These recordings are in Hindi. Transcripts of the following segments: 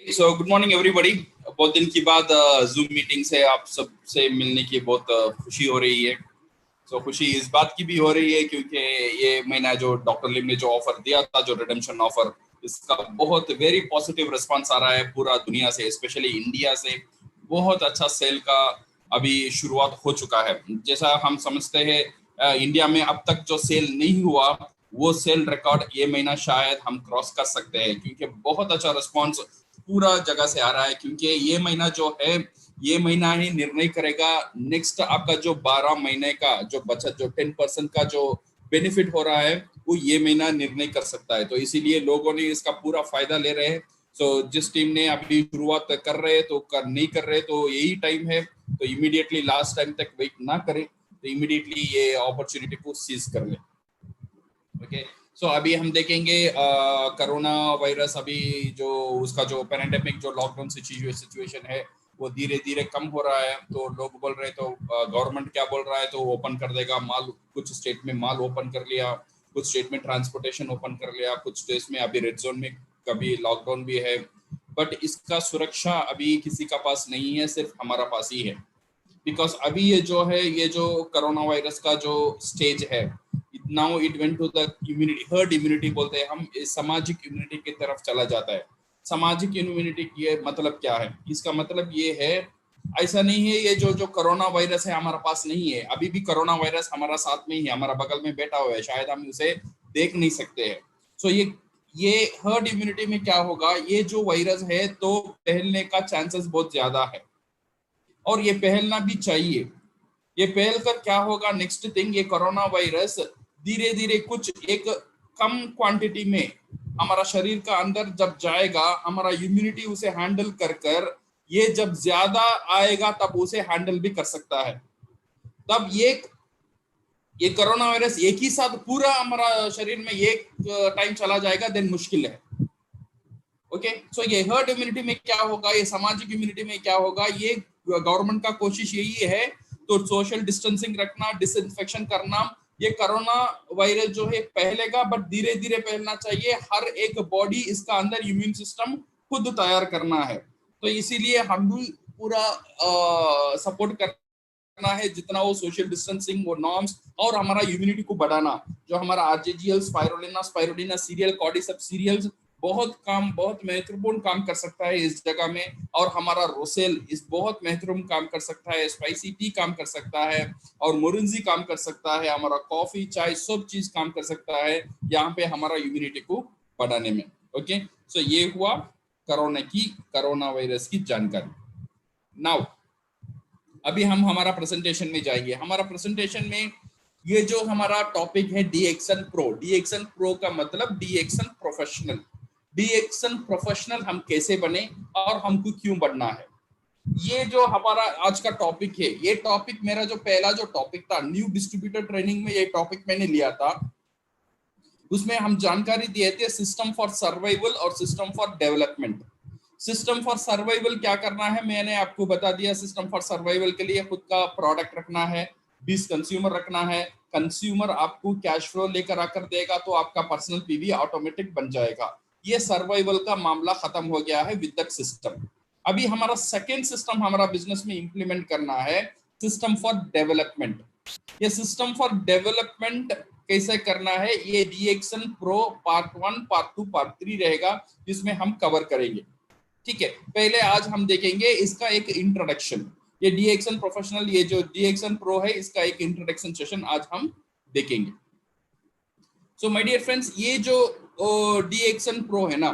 So good morning everybody. बहुत दिन की बाद जूम मीटिंग से आप सबसे मिलने की बहुत खुशी हो रही है। खुशी इस बात की भी हो रही है क्योंकि ये महीना जो डॉक्टर लिम ने जो ऑफर दिया था, जो रिडेम्पशन ऑफर, इसका बहुत वेरी पॉजिटिव रिस्पांस आ रहा है पूरा दुनिया से, स्पेशली इंडिया से। बहुत अच्छा सेल का अभी शुरुआत हो चुका है। जैसा हम समझते हैं इंडिया में अब तक जो सेल नहीं हुआ वो सेल रिकॉर्ड ये महीना शायद हम क्रॉस कर सकते हैं, क्योंकि बहुत अच्छा रिस्पांस पूरा जगह से आ रहा है। क्योंकि ये महीना जो है, ये महीना ही निर्णय करेगा नेक्स्ट आपका जो 12 महीने का जो बचत, जो 10% का जो बेनिफिट हो रहा है, वो ये महीना निर्णय कर सकता है। तो इसीलिए लोगों ने इसका पूरा फायदा ले रहे हैं। जिस टीम ने अभी शुरुआत कर रहे हैं तो कर नहीं कर रहे तो यही टाइम है, तो इमीडिएटली लास्ट टाइम तक वेट ना करें, तो इमीडिएटली ये अपॉर्चुनिटी को सीज कर ले। ओके, अभी हम देखेंगे कोरोना वायरस, अभी जो उसका जो पैंडेमिक जो लॉकडाउन सिचुएशन है वो धीरे धीरे कम हो रहा है। तो लोग बोल रहे, तो गवर्नमेंट क्या बोल रहा है, तो ओपन कर देगा माल। कुछ स्टेट में माल ओपन कर लिया, कुछ स्टेट में ट्रांसपोर्टेशन ओपन कर लिया, कुछ स्टेट में अभी रेड जोन में कभी लॉकडाउन भी है। बट इसका सुरक्षा अभी किसी का पास नहीं है, सिर्फ हमारा पास ही है। बिकॉज अभी ये जो है, ये जो कोरोना वायरस का जो स्टेज है, now it went to the immunity, herd immunity बोलते हैं हम, सामाजिक इम्यूनिटी की तरफ चला जाता है। सामाजिक इम्यूनिटी की मतलब क्या है? इसका मतलब ये है, ऐसा नहीं है ये जो कोरोना वायरस है हमारे पास नहीं है। अभी भी कोरोना वायरस हमारा साथ में ही है, हमारा बगल में बैठा हुआ है, शायद हम उसे देख नहीं सकते हैं। ये हर्ड इम्यूनिटी में क्या होगा, ये जो वायरस है तो फैलने का चांसेस बहुत ज्यादा है, और ये फैलना भी चाहिए। ये पहल कर क्या होगा, नेक्स्ट थिंग, ये कोरोना वायरस धीरे धीरे कुछ एक कम क्वांटिटी में हमारा शरीर का अंदर जब जाएगा, हमारा इम्यूनिटी उसे हैंडल कर ये जब ज्यादा आएगा तब उसे हैंडल भी कर सकता है। तब ये कोरोना वायरस एक ही साथ पूरा हमारा शरीर में एक टाइम चला जाएगा, देन मुश्किल है। ओके, ये हर्ड इम्यूनिटी में क्या होगा, ये सामाजिक इम्यूनिटी में क्या होगा, ये गवर्नमेंट का कोशिश यही है, तो सोशल डिस्टेंसिंग रखना, डिसइंफेक्शन करना। ये कोरोना वायरस जो है फैलेगा, बट धीरे धीरे फैलना चाहिए। हर एक बॉडी इसका अंदर इम्यून सिस्टम खुद तैयार करना है। तो इसीलिए हम भी पूरा सपोर्ट करना है, जितना वो सोशल डिस्टेंसिंग, वो नॉर्म्स, और हमारा इम्यूनिटी को बढ़ाना। जो हमारा आरजेजीएल, स्पाइरुलिना सीरियल, कॉर्डिसेप्स सीरियल्स बहुत महत्वपूर्ण काम कर सकता है इस जगह में। और हमारा रोसेल इस बहुत महत्वपूर्ण काम कर सकता है, स्पाइसी टी काम कर सकता है, और मोरिंजी काम कर सकता है, हमारा कॉफी चाय सब चीज काम कर सकता है यहाँ पे हमारा इम्यूनिटी को बढ़ाने में। ओके, ये हुआ कोरोना वायरस की जानकारी। नाउ अभी हम हमारा प्रेजेंटेशन में जाएंगे। हमारा प्रेजेंटेशन में ये जो हमारा टॉपिक है डीएक्सन प्रो। डीएक्सन प्रो का मतलब डीएक्सन प्रोफेशनल। डीएक्सन प्रोफेशनल हम कैसे बने और हमको क्यों बनना है, ये जो हमारा आज का टॉपिक है। ये टॉपिक मेरा जो पहला जो टॉपिक था न्यू डिस्ट्रीब्यूटर ट्रेनिंग में, ये टॉपिक मैंने लिया था। उसमें हम जानकारी दिए थे सिस्टम फॉर सर्वाइवल और system for development. System for survival क्या करना है मैंने आपको बता दिया। सिस्टम फॉर सर्वाइवल के लिए खुद का प्रोडक्ट रखना है, 20 कंज्यूमर रखना है। कंज्यूमर आपको कैश फ्लो लेकर आकर देगा, तो आपका पर्सनल पीवी ऑटोमेटिक बन जाएगा। ये सर्वाइवल का मामला खत्म हो गया है विद द सिस्टम। अभी हमारा सेकेंड सिस्टम हमारा बिजनेस में इंप्लीमेंट करना है, सिस्टम फॉर डेवलपमेंट। ये सिस्टम फॉर डेवलपमेंट कैसे करना है, ये डीएक्सन प्रो पार्ट 1, पार्ट 2, पार्ट 3 रहेगा, जिसमें हम कवर करेंगे। ठीक है, पहले आज हम देखेंगे इसका एक इंट्रोडक्शन। ये डीएक्सन प्रोफेशनल, ये जो डीएक्सन प्रो है, इसका एक इंट्रोडक्शन सेशन आज हम देखेंगे। सो माय डियर फ्रेंड्स, ये जो डीएक्सन प्रो है ना,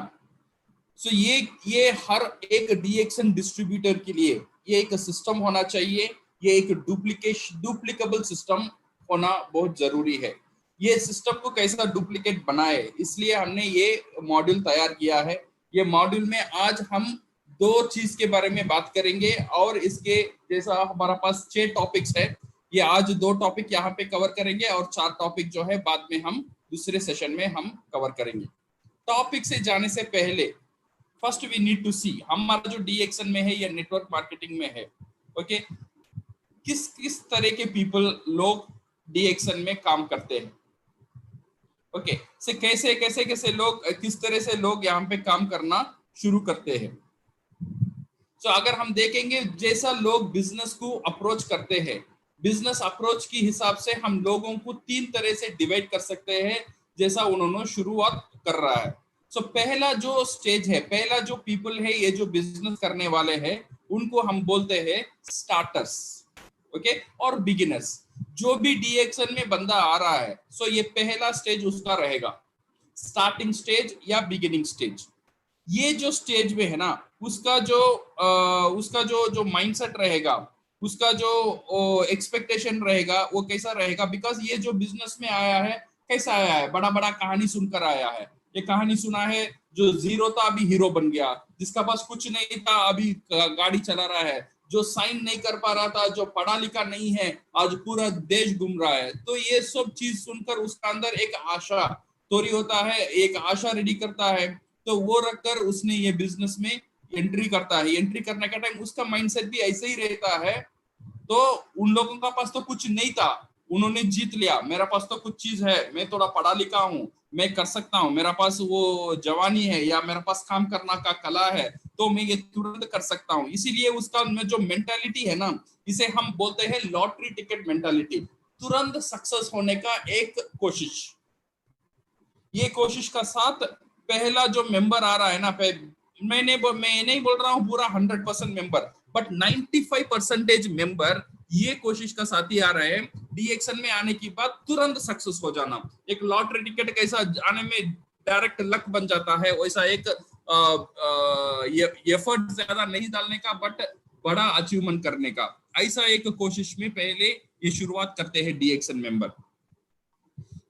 सो ये हर एक डीएक्सन डिस्ट्रीब्यूटर के लिए ये एक सिस्टम होना चाहिए। ये एक डुप्लीकेबल सिस्टम होना बहुत जरूरी है। ये सिस्टम को कैसा डुप्लीकेट बनाए, इसलिए हमने ये मॉड्यूल तैयार किया है। ये मॉड्यूल में आज हम दो चीज के बारे में बात करेंगे, और इसके जैसा हमारा पास 6 टॉपिक्स है, ये आज 2 टॉपिक यहाँ पे कवर करेंगे, और 4 टॉपिक जो है बाद में हम दूसरे सेशन में हम कवर करेंगे। टॉपिक से जाने से पहले फर्स्ट वी नीड टू सी हमारा जो डीएक्सन में है या नेटवर्क मार्केटिंग में है, ओके, किस किस तरह के पीपल लोग डीएक्सन में काम करते हैं। ओके, से कैसे कैसे कैसे लोग, किस तरह से लोग यहाँ पे काम करना शुरू करते हैं। सो अगर हम देखेंगे जैसा लोग बिजनेस को अप्रोच करते हैं, बिजनेस अप्रोच की हिसाब से हम लोगों को 3 तरह से डिवाइड कर सकते हैं, जैसा उन्होंने शुरुआत कर रहा है। सो पहला जो स्टेज है, पहला जो पीपल है, ये जो बिजनेस करने वाले हैं, उनको हम बोलते हैं स्टार्टर्स, ओके, और बिगिनर्स। जो भी डीएक्सन में बंदा आ रहा है, सो ये पहला स्टेज उसका रहेगा, स्टार्टिंग स्टेज या बिगिनिंग स्टेज। ये जो स्टेज में है ना, उसका जो जो माइंडसेट रहेगा, उसका जो एक्सपेक्टेशन रहेगा, वो कैसा रहेगा, बिकॉज ये जो बिजनेस में आया है, कैसा आया है, बड़ा बड़ा कहानी सुनकर आया है। ये कहानी सुना है, जो जीरो था अभी हीरो बन गया, जिसका पास कुछ नहीं था अभी गाड़ी चला रहा है, जो साइन नहीं कर पा रहा था, जो पढ़ा लिखा नहीं है, आज पूरा देश घूम रहा है। तो ये सब चीज सुनकर उसका अंदर एक आशा तोरी होता है, एक आशा रेडी करता है। तो वो रखकर उसने ये बिजनेस में एंट्री करता है। एंट्री करने का टाइम उसका माइंडसेट भी ऐसे ही रहता है। तो उन लोगों का पास तो कुछ नहीं था, उन्होंने जीत लिया, मेरा पास तो कुछ चीज है, मैं थोड़ा पढ़ा लिखा हूँ, मैं कर सकता हूँ, मेरा पास वो जवानी है, या मेरे पास काम करना का कला है, तो मैं ये तुरंत कर सकता हूँ। इसीलिए उसका जो मेंटालिटी है ना, इसे हम बोलते हैं लॉटरी टिकट मेंटालिटी, तुरंत सक्सेस होने का एक कोशिश। ये कोशिश का साथ पहला जो मेंबर आ रहा है ना, मैं नहीं बोल रहा हूँ पूरा 100% मेंबर, बट 95% मेंबर ये कोशिश का साथ ही आ रहे हैं डीएक्शन में आने की बाद तुरंत सक्सेस हो जाना। एक लॉटरी टिकट कैसा आने में डायरेक्ट लक बन जाता है, वैसा एक एफर्ट ज्यादा नहीं डालने का, बट बड़ा अचीवमेंट करने का, ऐसा एक कोशिश में पहले ये शुरुआत करते हैं डीएक्शन मेंबर।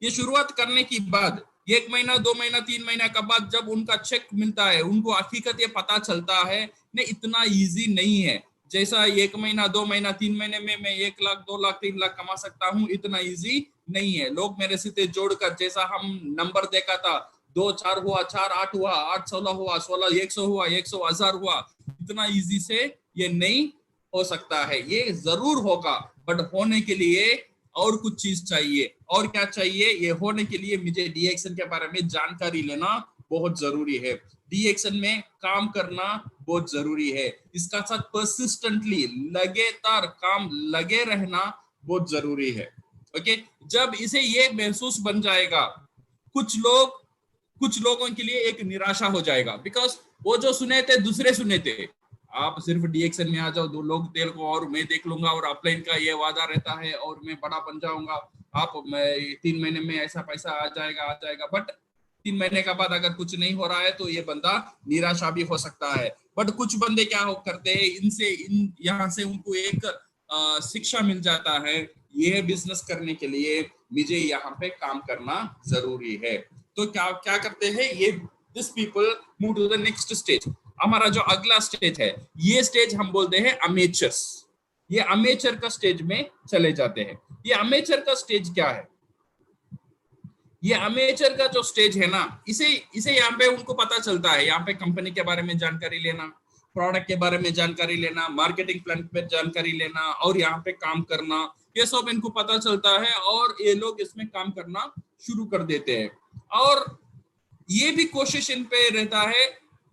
ये शुरुआत करने की बाद 1 महीना 2 महीना 3 महीना के बाद जब उनका चेक मिलता है, उनको हकीकत ये पता चलता है नहीं, इतना इजी नहीं है जैसा 1 महीना 2 महीना 3 महीने में मैं 1 लाख 2 लाख 3 लाख कमा सकता हूँ, इतना इजी नहीं है। लोग मेरे से जोड़कर जैसा हम नंबर देखा था, 2 4 हुआ, 4 8 हुआ, 8 16 हुआ, 16 100 हुआ, 100 1000 हुआ, इतना इजी से ये नहीं हो सकता है। ये जरूर होगा, बट होने के लिए और कुछ चीज चाहिए। और क्या चाहिए? ये होने के लिए मुझे डीएक्शन के बारे में जानकारी लेना बहुत जरूरी है, डीएक्शन में काम करना बहुत जरूरी है, इसका साथ परसिस्टेंटली लगातार काम लगे रहना बहुत जरूरी है। ओके, जब इसे ये महसूस बन जाएगा, कुछ लोगों के लिए एक निराशा हो जाएगा, बिकॉज वो जो सुने थे दूसरे सुने थे, आप सिर्फ डीएक्शन में आ जाओ, 2 लोग तेल को और मैं देख लूंगा, और अपलाइन का ये वादा रहता है और मैं बड़ा बन जाऊंगा, आप 3 महीने में ऐसा पैसा आ जाएगा। बट 3 महीने के बाद अगर कुछ नहीं हो रहा है तो ये बंदा निराशा भी हो सकता है। बट कुछ बंदे क्या करते हैं, यहाँ से उनको एक शिक्षा मिल जाता है, ये बिजनेस करने के लिए मुझे यहाँ पे काम करना जरूरी है। तो क्या क्या करते हैं ये, this people move to the next stage. हमारा जो अगला स्टेज है, ये स्टेज हम बोलते हैं अमेचर्स। ये अमेचर का स्टेज में चले जाते हैं। ये अमेचर का स्टेज क्या है? ये अमेचर का जो स्टेज है ना, इसे यहाँ पे उनको पता चलता है, यहाँ पे कंपनी के बारे में जानकारी लेना, प्रोडक्ट के बारे में जानकारी लेना, मार्केटिंग प्लान पे जानकारी लेना, और यहाँ पे काम करना, ये सब इनको पता चलता है, और ये लोग इसमें काम करना शुरू कर देते हैं। और ये भी कोशिश इन पे रहता है,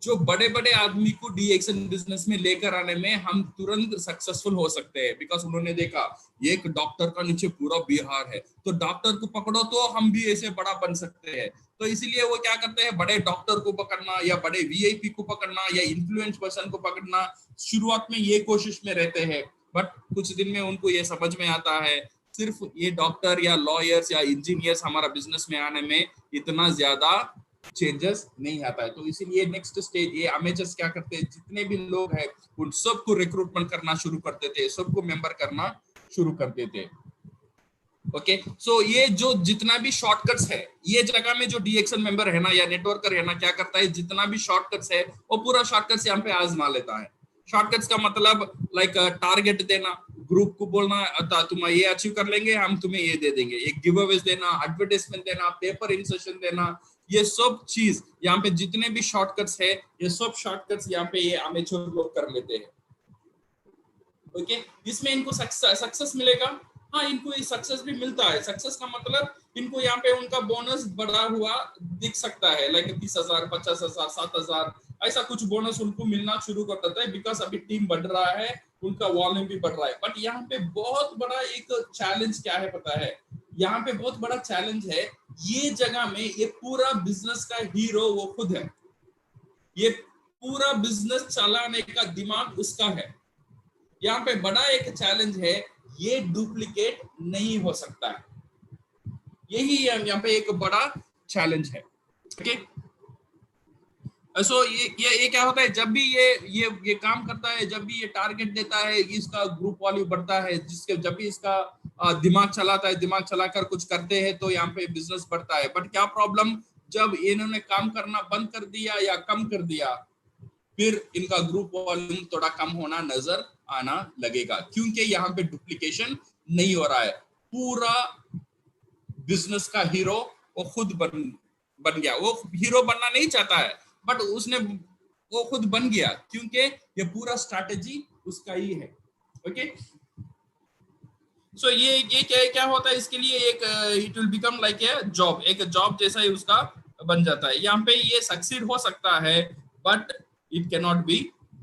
जो बड़े बड़े आदमी को डीएक्शन बिजनेस में लेकर आने में हम तुरंत सक्सेसफुल हो सकते हैं, बिकॉज उन्होंने देखा एक डॉक्टर का नीचे पूरा बिहार है, तो डॉक्टर को पकड़ो तो हम भी ऐसे बड़ा बन सकते हैं। तो इसलिए वो क्या करते हैं, बड़े डॉक्टर को पकड़ना, या बड़े वीआईपी को पकड़ना, या इन्फ्लुएंस पर्सन को पकड़ना, शुरुआत में ये कोशिश में रहते हैं। बट कुछ दिन में उनको ये समझ में आता है, सिर्फ ये डॉक्टर या लॉयर्स या इंजीनियर्स हमारा बिजनेस में आने में इतना ज्यादा चेंजेस नहीं आता है। तो इसीलिए नेक्स्ट स्टेज ये अमेचर्स क्या करते हैं, जितने भी लोग हैं उन सबको रिक्रूटमेंट करना शुरू कर देते हैं, सबको मेंबर करना शुरू कर देते हैं। ओके, सो ये जो जितना भी शॉर्टकट्स है, ये जगह में जो डीएक्शन मेंबर है ना, या नेटवर्कर है ना, क्या करता है, जितना भी शॉर्टकट्स है वो पूरा शॉर्टकट्स यहाँ पे आजमा लेता है। शॉर्टकट्स का मतलब लाइक टारगेट देना, ग्रुप को बोलना तुम ये अचीव कर लेंगे, हम तुम्हें ये दे देंगे, एक गिव अवेज देना, एडवर्टाइजमेंट देना, पेपर इंसर्शन देना, ये सब चीज यहाँ पे जितने भी शॉर्टकट्स है, ये सब शॉर्टकट्स यहाँ पे ये अमेचर लोग कर लेते हैं। ओके, इसमें इनको सक्सेस मिलेगा। हाँ, इनको ये सक्सेस भी मिलता है। सक्सेस का मतलब इनको यहाँ पे उनका बोनस बढ़ा हुआ दिख सकता है, लाइक 30,000, 50,000, 7,000, ऐसा कुछ बोनस उनको मिलना शुरू कर देता है, बिकॉज अभी टीम बढ़ रहा है, उनका वॉल्यूम भी बढ़ रहा है। बट यहाँ पे बहुत बड़ा एक चैलेंज क्या है पता है, यहाँ पे बहुत बड़ा चैलेंज है, ये जगह में ये पूरा बिजनेस का हीरो वो खुद है, ये पूरा बिजनेस चलाने का दिमाग उसका है। यहाँ पे बड़ा एक चैलेंज है, ये डुप्लीकेट नहीं हो सकता है, यही यहाँ पे एक बड़ा चैलेंज है। ओके, सो ये क्या होता है, जब भी ये काम करता है, जब भी ये टारगेट देता है, इसका ग्रुप वॉल्यूम बढ़ता है, जिसके जब भी इसका दिमाग चलाता है, दिमाग चलाकर कुछ करते हैं तो यहाँ पे बिजनेस बढ़ता है। बट क्या प्रॉब्लम, जब इन्होंने काम करना बंद कर दिया या कम कर दिया, फिर इनका ग्रुप वॉल्यूम थोड़ा कम होना नजर आना लगेगा, क्योंकि यहाँ पे डुप्लीकेशन नहीं हो रहा है। पूरा बिजनेस का हीरो वो खुद बन गया। वो हीरो बनना नहीं चाहता है, बट उसने वो खुद बन गया, क्योंकि ये पूरा स्ट्रैटेजी उसका ही है। ओके, सो ये क्या होता है, इसके लिए एक it will become like a job, एक जॉब जैसा ही उसका बन जाता है। यहाँ पे ये सक्सीड हो सकता है, but it can not be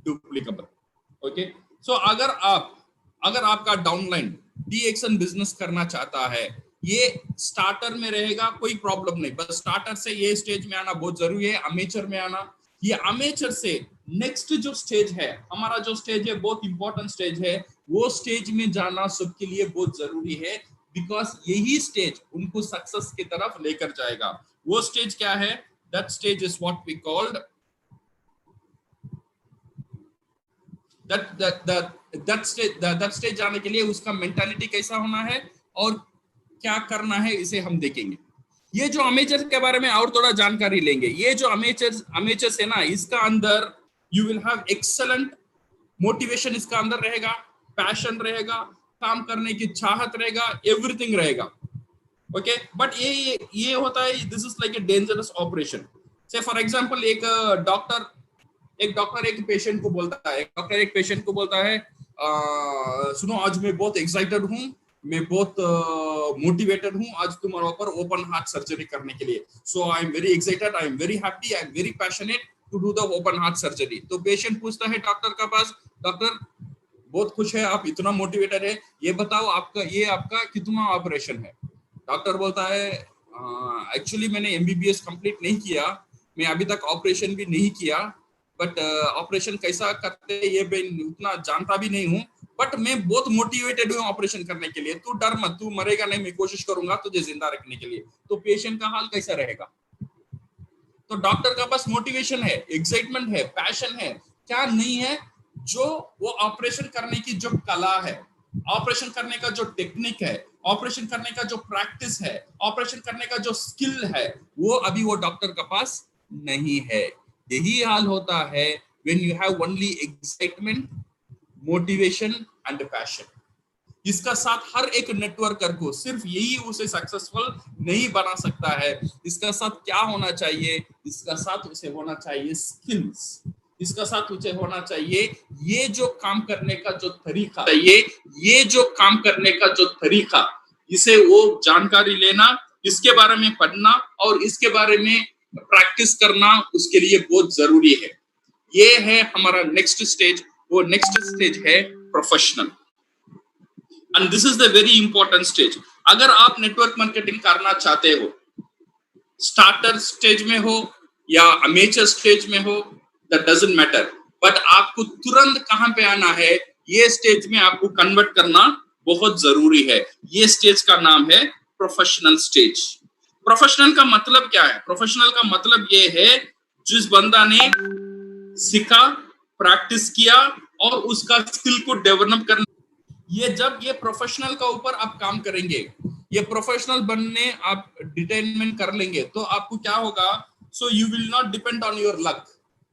duplicable. Okay, so अगर आपका डाउनलाइन डीएक्शन बिजनेस करना चाहता है, ये स्टार्टर में रहेगा, कोई प्रॉब्लम नहीं, बस स्टार्टर से ये स्टेज में आना बहुत जरूरी है, अमेचर में आना। ये अमेचर से नेक्स्ट जो स्टेज है, हमारा जो स्टेज है बहुत इंपॉर्टेंट स्टेज है, वो स्टेज में जाना सबके लिए बहुत जरूरी है, बिकॉज यही स्टेज उनको सक्सेस की तरफ लेकर जाएगा। वो स्टेज क्या है, that stage is what we called that stage जाने के लिए उसका मेंटालिटी कैसा होना है और क्या करना है, इसे हम देखेंगे। ये जो अमेचर के बारे में और थोड़ा जानकारी लेंगे। ये जो अमेचर्स है ना, इसका अंदर you will have excellent motivation, इसका अंदर रहेगा, पैशन रहेगा, काम करने की चाहत रहेगा, एवरीथिंग रहेगा। ओके, बट ये होता है, this is like a dangerous operation. से फॉर एग्जांपल एक डॉक्टर एक पेशेंट को बोलता है, सुनो आज मैं बहुत एक्साइटेड हूँ, मैं बहुत मोटिवेटेड हूँ आज तुम्हारे ऊपर ओपन हार्ट सर्जरी करने के लिए। So I am very excited, I am very happy, I am very passionate to do the open heart surgery. तो पेशेंट पूछता है डॉक्टर के पास, डॉक्टर बहुत खुश है, आप इतना मोटिवेटेड है, ये बताओ आपका कितना ऑपरेशन है। डॉक्टर बोलता है एक्चुअली मैंने एमबीबीएस कंप्लीट नहीं किया, मैं अभी तक ऑपरेशन भी नहीं किया, बट ऑपरेशन कैसा करते ये मैं उतना जानता भी नहीं हूँ, बट मैं बहुत मोटिवेटेड हूँ ऑपरेशन करने के लिए, तू डर मत, तू मरेगा नहीं, मैं कोशिश करूंगा तुझे जिंदा रखने के लिए। तो पेशेंट का हाल कैसा रहेगा? तो डॉक्टर का पास मोटिवेशन है, एक्साइटमेंट है, पैशन है, क्या नहीं है, जो वो ऑपरेशन करने की जो कला है, ऑपरेशन करने का जो टेक्निक है, ऑपरेशन करने का जो प्रैक्टिस है, ऑपरेशन करने का जो स्किल है, वो अभी वो डॉक्टर का पास नहीं है। यही हाल होता है when you have only excitement, motivation and passion। इसका साथ हर एक नेटवर्कर को सिर्फ यही उसे सक्सेसफुल नहीं बना सकता है। इसका साथ क्या होना चाहिए? इसका साथ उसे होना चाहिए स्किल्स, इसका साथ उसे होना चाहिए ये जो काम करने का जो तरीका, ये जो काम करने का जो तरीका, इसे वो जानकारी लेना, इसके बारे में पढ़ना और इसके बारे में प्रैक्टिस करना उसके लिए बहुत जरूरी है। ये है हमारा नेक्स्ट स्टेज। वो नेक्स्ट स्टेज है professional, and this is the very important stage. अगर आप नेटवर्क मार्केटिंग करना चाहते हो, स्टार्टर स्टेज में हो या अमेचर स्टेज में हो, दैट डजंट मैटर, बट आपको तुरंत कहां पे आना है, ये स्टेज में आपको कन्वर्ट करना बहुत जरूरी है। ये स्टेज का नाम है प्रोफेशनल स्टेज। प्रोफेशनल का मतलब क्या है? प्रोफेशनल का मतलब ये है जिस बंदा ने सीखा, प्रैक्टिस किया और उसका स्किल को डेवलप करना। ये जब ये प्रोफेशनल का ऊपर आप काम करेंगे, ये प्रोफेशनल बनने आप डिटेनमेंट कर लेंगे, तो आपको क्या होगा, so you will not depend on your luck,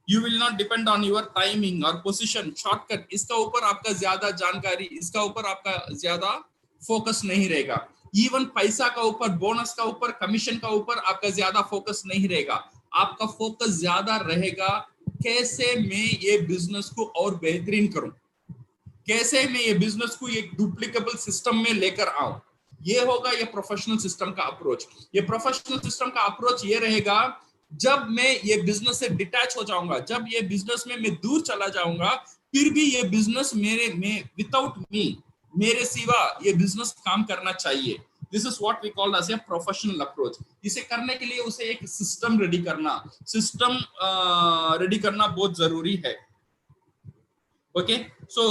you will not depend on your timing और पोजीशन, शॉर्टकट, इसका ऊपर आपका ज्यादा जानकारी, इसका ऊपर आपका ज्यादा फोकस नहीं रहेगा। इवन पैसा का ऊपर, बोनस का ऊपर, कमीशन का ऊपर आपका ज्यादा फोकस नहीं रहेगा। आपका फोकस ज्यादा रहेगा कैसे मैं ये बिजनेस को और बेहतरीन करूं, कैसे मैं ये बिजनेस को एक डुप्लीकेबल सिस्टम में लेकर आऊं, ये होगा ये प्रोफेशनल सिस्टम का अप्रोच। ये प्रोफेशनल सिस्टम का अप्रोच ये रहेगा, जब मैं ये बिजनेस से डिटैच हो जाऊंगा, जब ये बिजनेस में मैं दूर चला जाऊंगा, फिर भी ये बिजनेस मेरे में विदाउट मी, मेरे सिवा ये बिजनेस काम करना चाहिए। This is what we call as a professional approach. इसे करने के लिए उसे एक सिस्टम रेडी करना, बहुत जरूरी है। Okay, so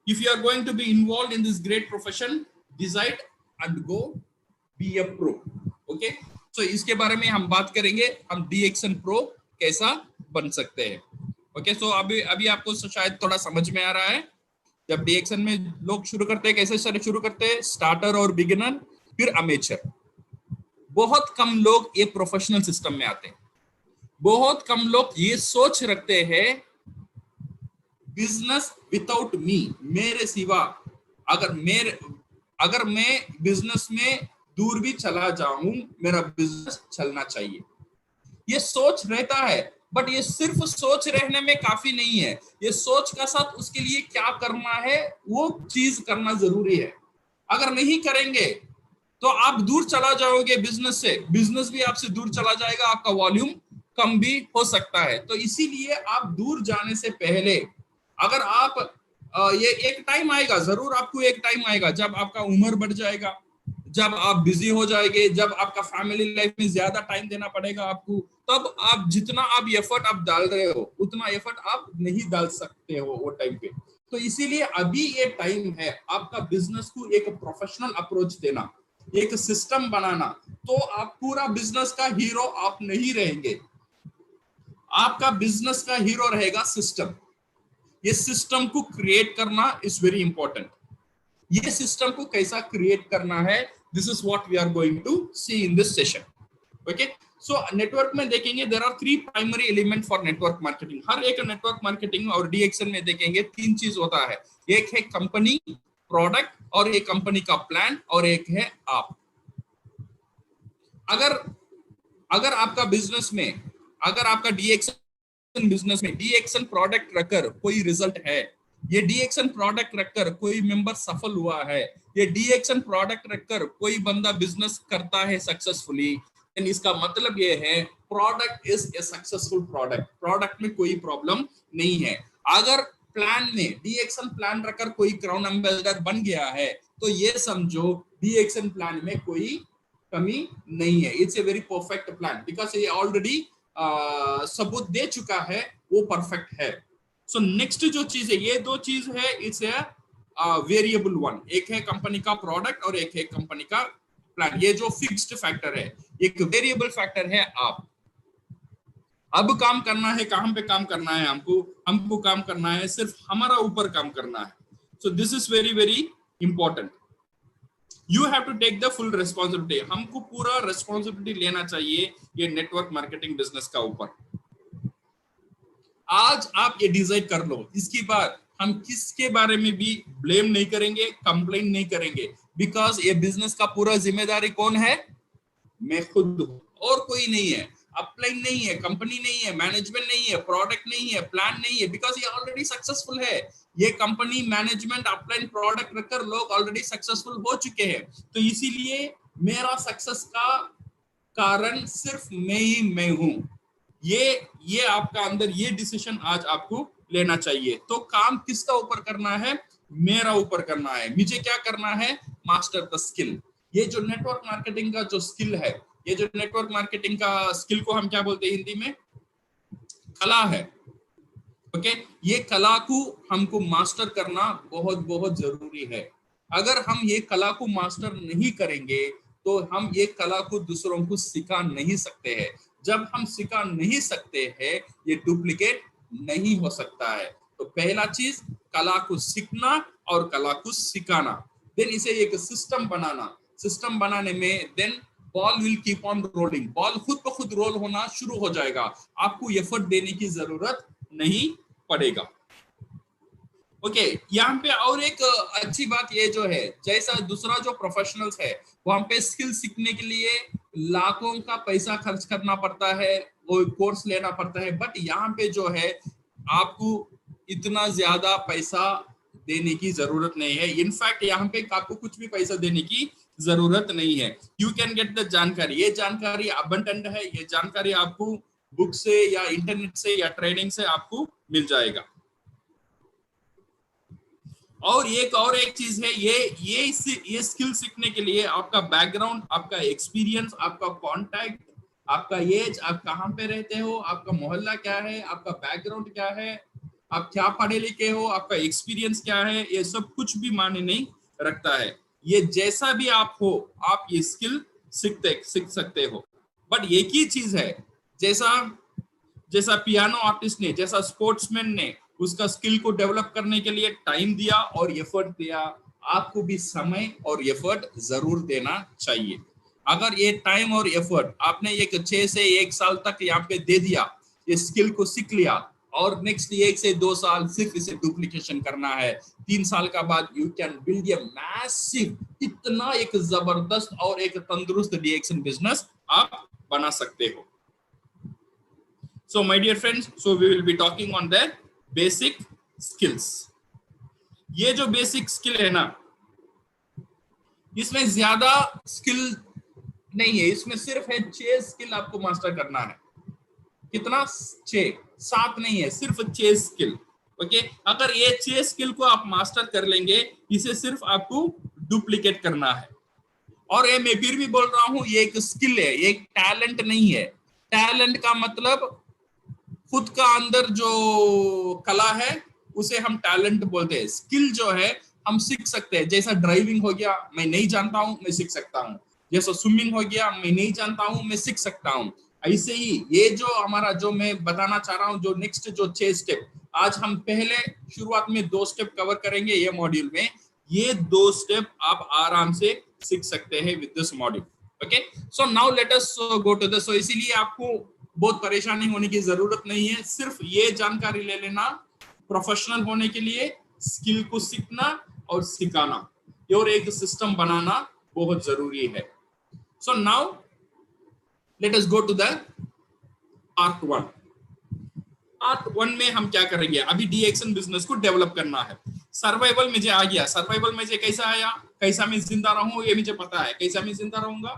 if you are going to be involve in this great profession, decide and go be a pro. Okay, so इसके बारे में हम बात करेंगे, हम DXN प्रो कैसा बन सकते हैं। ओके, सो अभी अभी आपको शायद थोड़ा समझ में आ रहा है। जब DXN में लोग शुरू करते हैं, कैसे शुरू करते हैं, स्टार्टर और बिगिनर, फिर अमेचर। बहुत कम लोग ये प्रोफेशनल सिस्टम में आते हैं। बहुत कम लोग ये सोच रखते हैं बिजनेस विदाउट मी, मेरे सिवा अगर मैं बिजनेस में दूर भी चला जाऊं, मेरा बिजनेस चलना चाहिए। ये सोच रहता है, बट ये सिर्फ सोच रहने में काफी नहीं है। ये सोच का साथ उसके लिए क्या करना है, वो चीज करना जरूरी है। अगर नहीं करेंगे तो आप दूर चला जाओगे बिजनेस से, बिजनेस भी आपसे दूर चला जाएगा, आपका वॉल्यूम कम भी हो सकता है। तो इसीलिए आप दूर जाने से पहले, अगर आप ये एक टाइम आएगा, जरूर आपको एक टाइम आएगा जब आपका उम्र बढ़ जाएगा, जब आप बिजी हो जाएंगे, जब आपका फैमिली लाइफ में ज्यादा टाइम देना पड़ेगा आपको, तब आप जितना आप एफर्ट आप डाल रहे हो उतना एफर्ट आप नहीं डाल सकते हो वो टाइम पे। तो इसीलिए अभी ये टाइम है आपका बिजनेस को एक प्रोफेशनल अप्रोच देना, एक सिस्टम बनाना। तो आप पूरा बिजनेस का हीरो आप नहीं रहेंगे, आपका बिजनेस का हीरो रहेगा सिस्टम। ये सिस्टम को क्रिएट करना इज वेरी इंपॉर्टेंट। ये सिस्टम को कैसा क्रिएट करना है, this is what we are going to see in this session. Okay, so network में देखेंगे there are 3 primary element for network marketing. हर एक नेटवर्क मार्केटिंग और DXN में देखेंगे 3 चीज होता है। एक है कंपनी, प्रोडक्ट, और एक कंपनी का प्लान, और एक है आप। अगर आपका बिजनेस में, अगर आपका DXN बिजनेस में DXN प्रोडक्ट रखकर कोई रिजल्ट है, ये DXN प्रोडक्ट रखकर कोई मेंबर सफल हुआ है, ये DXN प्रोडक्ट रखकर कोई बंदा बिजनेस करता है सक्सेसफुली, देन इसका मतलब ये है product is a successful product, product में कोई प्रॉब्लम नहीं है। अगर प्लान में DXN प्लान रखकर कोई क्राउन एम्बेसडर बन गया है, तो ये समझो DXN प्लान में कोई कमी नहीं है। It's a very perfect plan, because ये ऑलरेडी सबूत दे चुका है वो परफेक्ट है। सो नेक्स्ट जो चीज है, ये 2 चीज है, इट्स ए वेरिएबल वन। एक है कंपनी का प्रोडक्ट और एक है कंपनी का प्लान। ये जो फिक्स्ड फैक्टर है, एक वेरिएबल फैक्टर है आप। अब काम करना है, कहां पे काम करना है, हमको काम करना है, सिर्फ हमारा ऊपर काम करना है। So this is very very important. You have to take the full responsibility. हमको पूरा रिस्पॉन्सिबिलिटी लेना चाहिए ये नेटवर्क मार्केटिंग बिजनेस का ऊपर। आज आप ये डिसाइड कर लो, इसके बाद हम किसके बारे में भी ब्लेम नहीं करेंगे, कंप्लेन नहीं करेंगे, बिकॉज ये बिजनेस का पूरा जिम्मेदारी कौन है, मैं खुद हूं, और कोई नहीं है। अपलाइन नहीं है, कंपनी नहीं है, मैनेजमेंट नहीं है, प्रोडक्ट नहीं है, प्लान नहीं है, बिकॉज ये ऑलरेडी सक्सेसफुल है। ये कंपनी, मैनेजमेंट, अपलाइन, प्रोडक्ट रखकर लोग ऑलरेडी सक्सेसफुल हो चुके हैं। तो इसीलिए मेरा सक्सेस का कारण सिर्फ मैं हूं। ये आपका अंदर ये डिसीजन आज आपको लेना चाहिए। तो काम किसका ऊपर करना है, मेरा ऊपर करना है। मुझे क्या करना है, मास्टर द स्किल। ये जो नेटवर्क मार्केटिंग का जो स्किल है, ये जो नेटवर्क मार्केटिंग का स्किल को हम क्या बोलते हैं हिंदी में, कला है। ओके, ये कला को हमको मास्टर करना बहुत बहुत जरूरी है। अगर हम ये कला को मास्टर नहीं करेंगे तो हम ये कला को दूसरों को सिखा नहीं सकते हैं। जब हम सिखा नहीं सकते हैं, ये डुप्लीकेट नहीं हो सकता है। तो पहला चीज कला को सीखना और कला को सिखाना, देन इसे एक सिस्टम बनाना। सिस्टम बनाने में then ball will keep on rolling, ball खुद ब खुद रोल होना शुरू हो जाएगा, आपको एफर्ट देने की जरूरत नहीं पड़ेगा। ओके, यहाँ पे और एक अच्छी बात ये जो है, जैसा दूसरा जो प्रोफेशनल्स है वहां पे स्किल सीखने के लिए लाखों का पैसा खर्च करना पड़ता है, वो कोर्स लेना पड़ता है, बट यहाँ पे जो है आपको इतना ज्यादा पैसा देने की जरूरत नहीं है। इनफैक्ट यहाँ पे आपको कुछ भी पैसा देने की जरूरत नहीं है। यू कैन गेट द जानकारी, ये जानकारी अबंडेंट है, ये जानकारी आपको बुक से या इंटरनेट से या ट्रेनिंग से आपको मिल जाएगा। और एक चीज है, ये स्किल सीखने के लिए आपका बैकग्राउंड, आपका एक्सपीरियंस, आपका कांटेक्ट, आपका एज, आप कहाँ पे रहते हो, आपका मोहल्ला क्या है, आपका बैकग्राउंड क्या है, आप क्या पढ़े लिखे हो, आपका एक्सपीरियंस क्या है, ये सब कुछ भी मायने नहीं रखता है। ये जैसा भी आप हो, आप ये स्किल सीख सकते हो। बट एक ही चीज है, जैसा जैसा पियानो आर्टिस्ट ने, जैसा स्पोर्ट्समैन ने उसका स्किल को डेवलप करने के लिए टाइम दिया और एफर्ट दिया, आपको भी समय और एफर्ट जरूर देना चाहिए। अगर ये टाइम और एफर्ट आपने एक 6 से 1 साल तक यहाँ पे दे दिया, ये स्किल को सीख लिया, और नेक्स्ट 1 से 2 साल सिर्फ इसे डुप्लीकेशन करना है, 3 साल का बाद you can build a massive, इतना एक जबरदस्त और एक तंदुरुस्त डीएक्शन बिजनेस आप बना सकते हो। So my dear friends, so we will be talking on the basic skills. ये जो बेसिक स्किल है ना, इसमें ज्यादा स्किल नहीं है, इसमें सिर्फ है 6 स्किल आपको मास्टर करना है। कितना? 6, 7 नहीं है, सिर्फ 6 स्किल। ओके, अगर ये 6 स्किल को आप मास्टर कर लेंगे, इसे सिर्फ आपको डुप्लीकेट करना है। और ये मैं फिर भी बोल रहा हूं, ये एक स्किल है, ये एक टैलेंट नहीं है। टैलेंट का मतलब खुद का अंदर जो कला है उसे हम टैलेंट बोलते हैं। स्किल जो है हम सीख सकते हैं, जैसा ड्राइविंग हो गया, मैं नहीं जानता हूं, मैं सीख सकता हूं। जैसा स्विमिंग हो गया, मैं नहीं जानता हूं, मैं सीख सकता हूं। ऐसे ही ये जो हमारा, जो मैं बताना चाह रहा हूं, जो नेक्स्ट जो 6 स्टेप, आज हम पहले शुरुआत में 2 स्टेप कवर करेंगे ये मॉड्यूल में। ये 2 स्टेप आप आराम से सीख सकते हैं with this module. Okay, so now let us go to the, so इसीलिए आपको बहुत परेशानी होने की जरूरत नहीं है, सिर्फ ये जानकारी ले लेना, प्रोफेशनल होने के लिए स्किल को सीखना और सिखाना और एक सिस्टम बनाना बहुत जरूरी है। So now let us go to the part 1। Part 1 में हम क्या करेंगे, अभी डीएक्शन बिजनेस को डेवलप करना है। सर्वाइवल मुझे आ गया, सर्वाइवल मुझे कैसा आया, कैसा मैं जिंदा रहूं ये मुझे पता है, कैसा मैं जिंदा रहूंगा,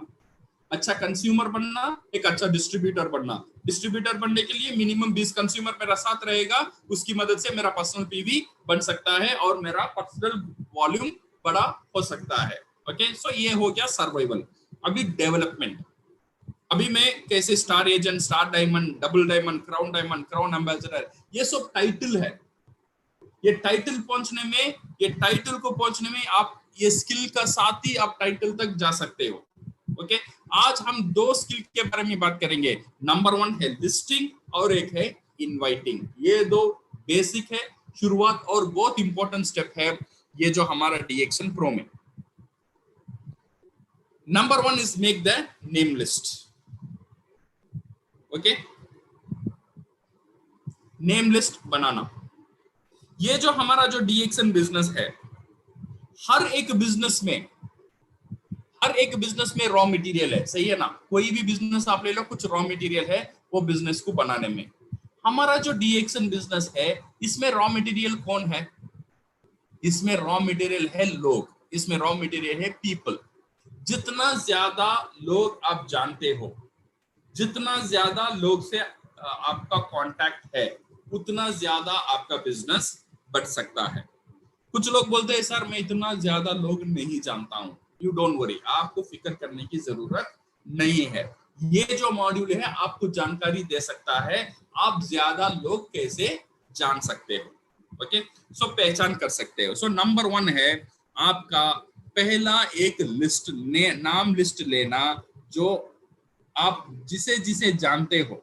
अच्छा कंज्यूमर बनना, एक अच्छा डिस्ट्रीब्यूटर बनना। डिस्ट्रीब्यूटर बनने के लिए मिनिमम 20 कंज्यूमर मेरा साथ रहेगा, उसकी मदद से मेरा पर्सनल पीवी बन सकता है और मेरा पर्सनल वॉल्यूम बड़ा हो सकता है। ओके, सो ये हो गया सर्वाइवल। अभी डेवलपमेंट, अभी मैं कैसे star agent, star diamond, double diamond, crown ambassador, ये सब टाइटल है। ये टाइटल पहुंचने में, ये टाइटल को पहुंचने में आप ये स्किल का साथ ही आप टाइटल तक जा सकते हो। ओके, आज हम 2 स्किल के बारे में बात करेंगे। नंबर 1 है लिस्टिंग और एक है इनवाइटिंग। ये 2 बेसिक है, शुरुआत और बहुत इंपॉर्टेंट स्टेप है ये जो हमारा डीएक्शन प्रो में। Number 1 is make the name list. Okay, name list बनाना। ये जो हमारा जो डीएक्शन बिजनेस है, हर एक बिजनेस में रॉ मटेरियल है, सही है ना। कोई भी बिजनेस आप ले लो, कुछ रॉ मटेरियल है वो बिजनेस को बनाने में। हमारा जो डीएक्शन बिजनेस है, इसमें रॉ मटेरियल कौन है? इसमें रॉ मटेरियल है लोग, इसमें रॉ मटेरियल है पीपल। जितना ज्यादा लोग आप जानते हो, जितना ज्यादा लोग से आपका कांटेक्ट है, उतना ज्यादा आपका बिजनेस बढ़ सकता है। कुछ लोग बोलते हैं सर मैं इतना ज्यादा लोग नहीं जानता हूं। यू डोंट वरी, आपको फिक्र करने की जरूरत नहीं है। ये जो मॉड्यूल है आपको जानकारी दे सकता है आप ज्यादा लोग कैसे जान सकते हो। ओके, सो पहचान कर सकते हो। सो नंबर 1 है आपका पहला एक लिस्ट, नाम लिस्ट लेना, जो आप जिसे जिसे जानते हो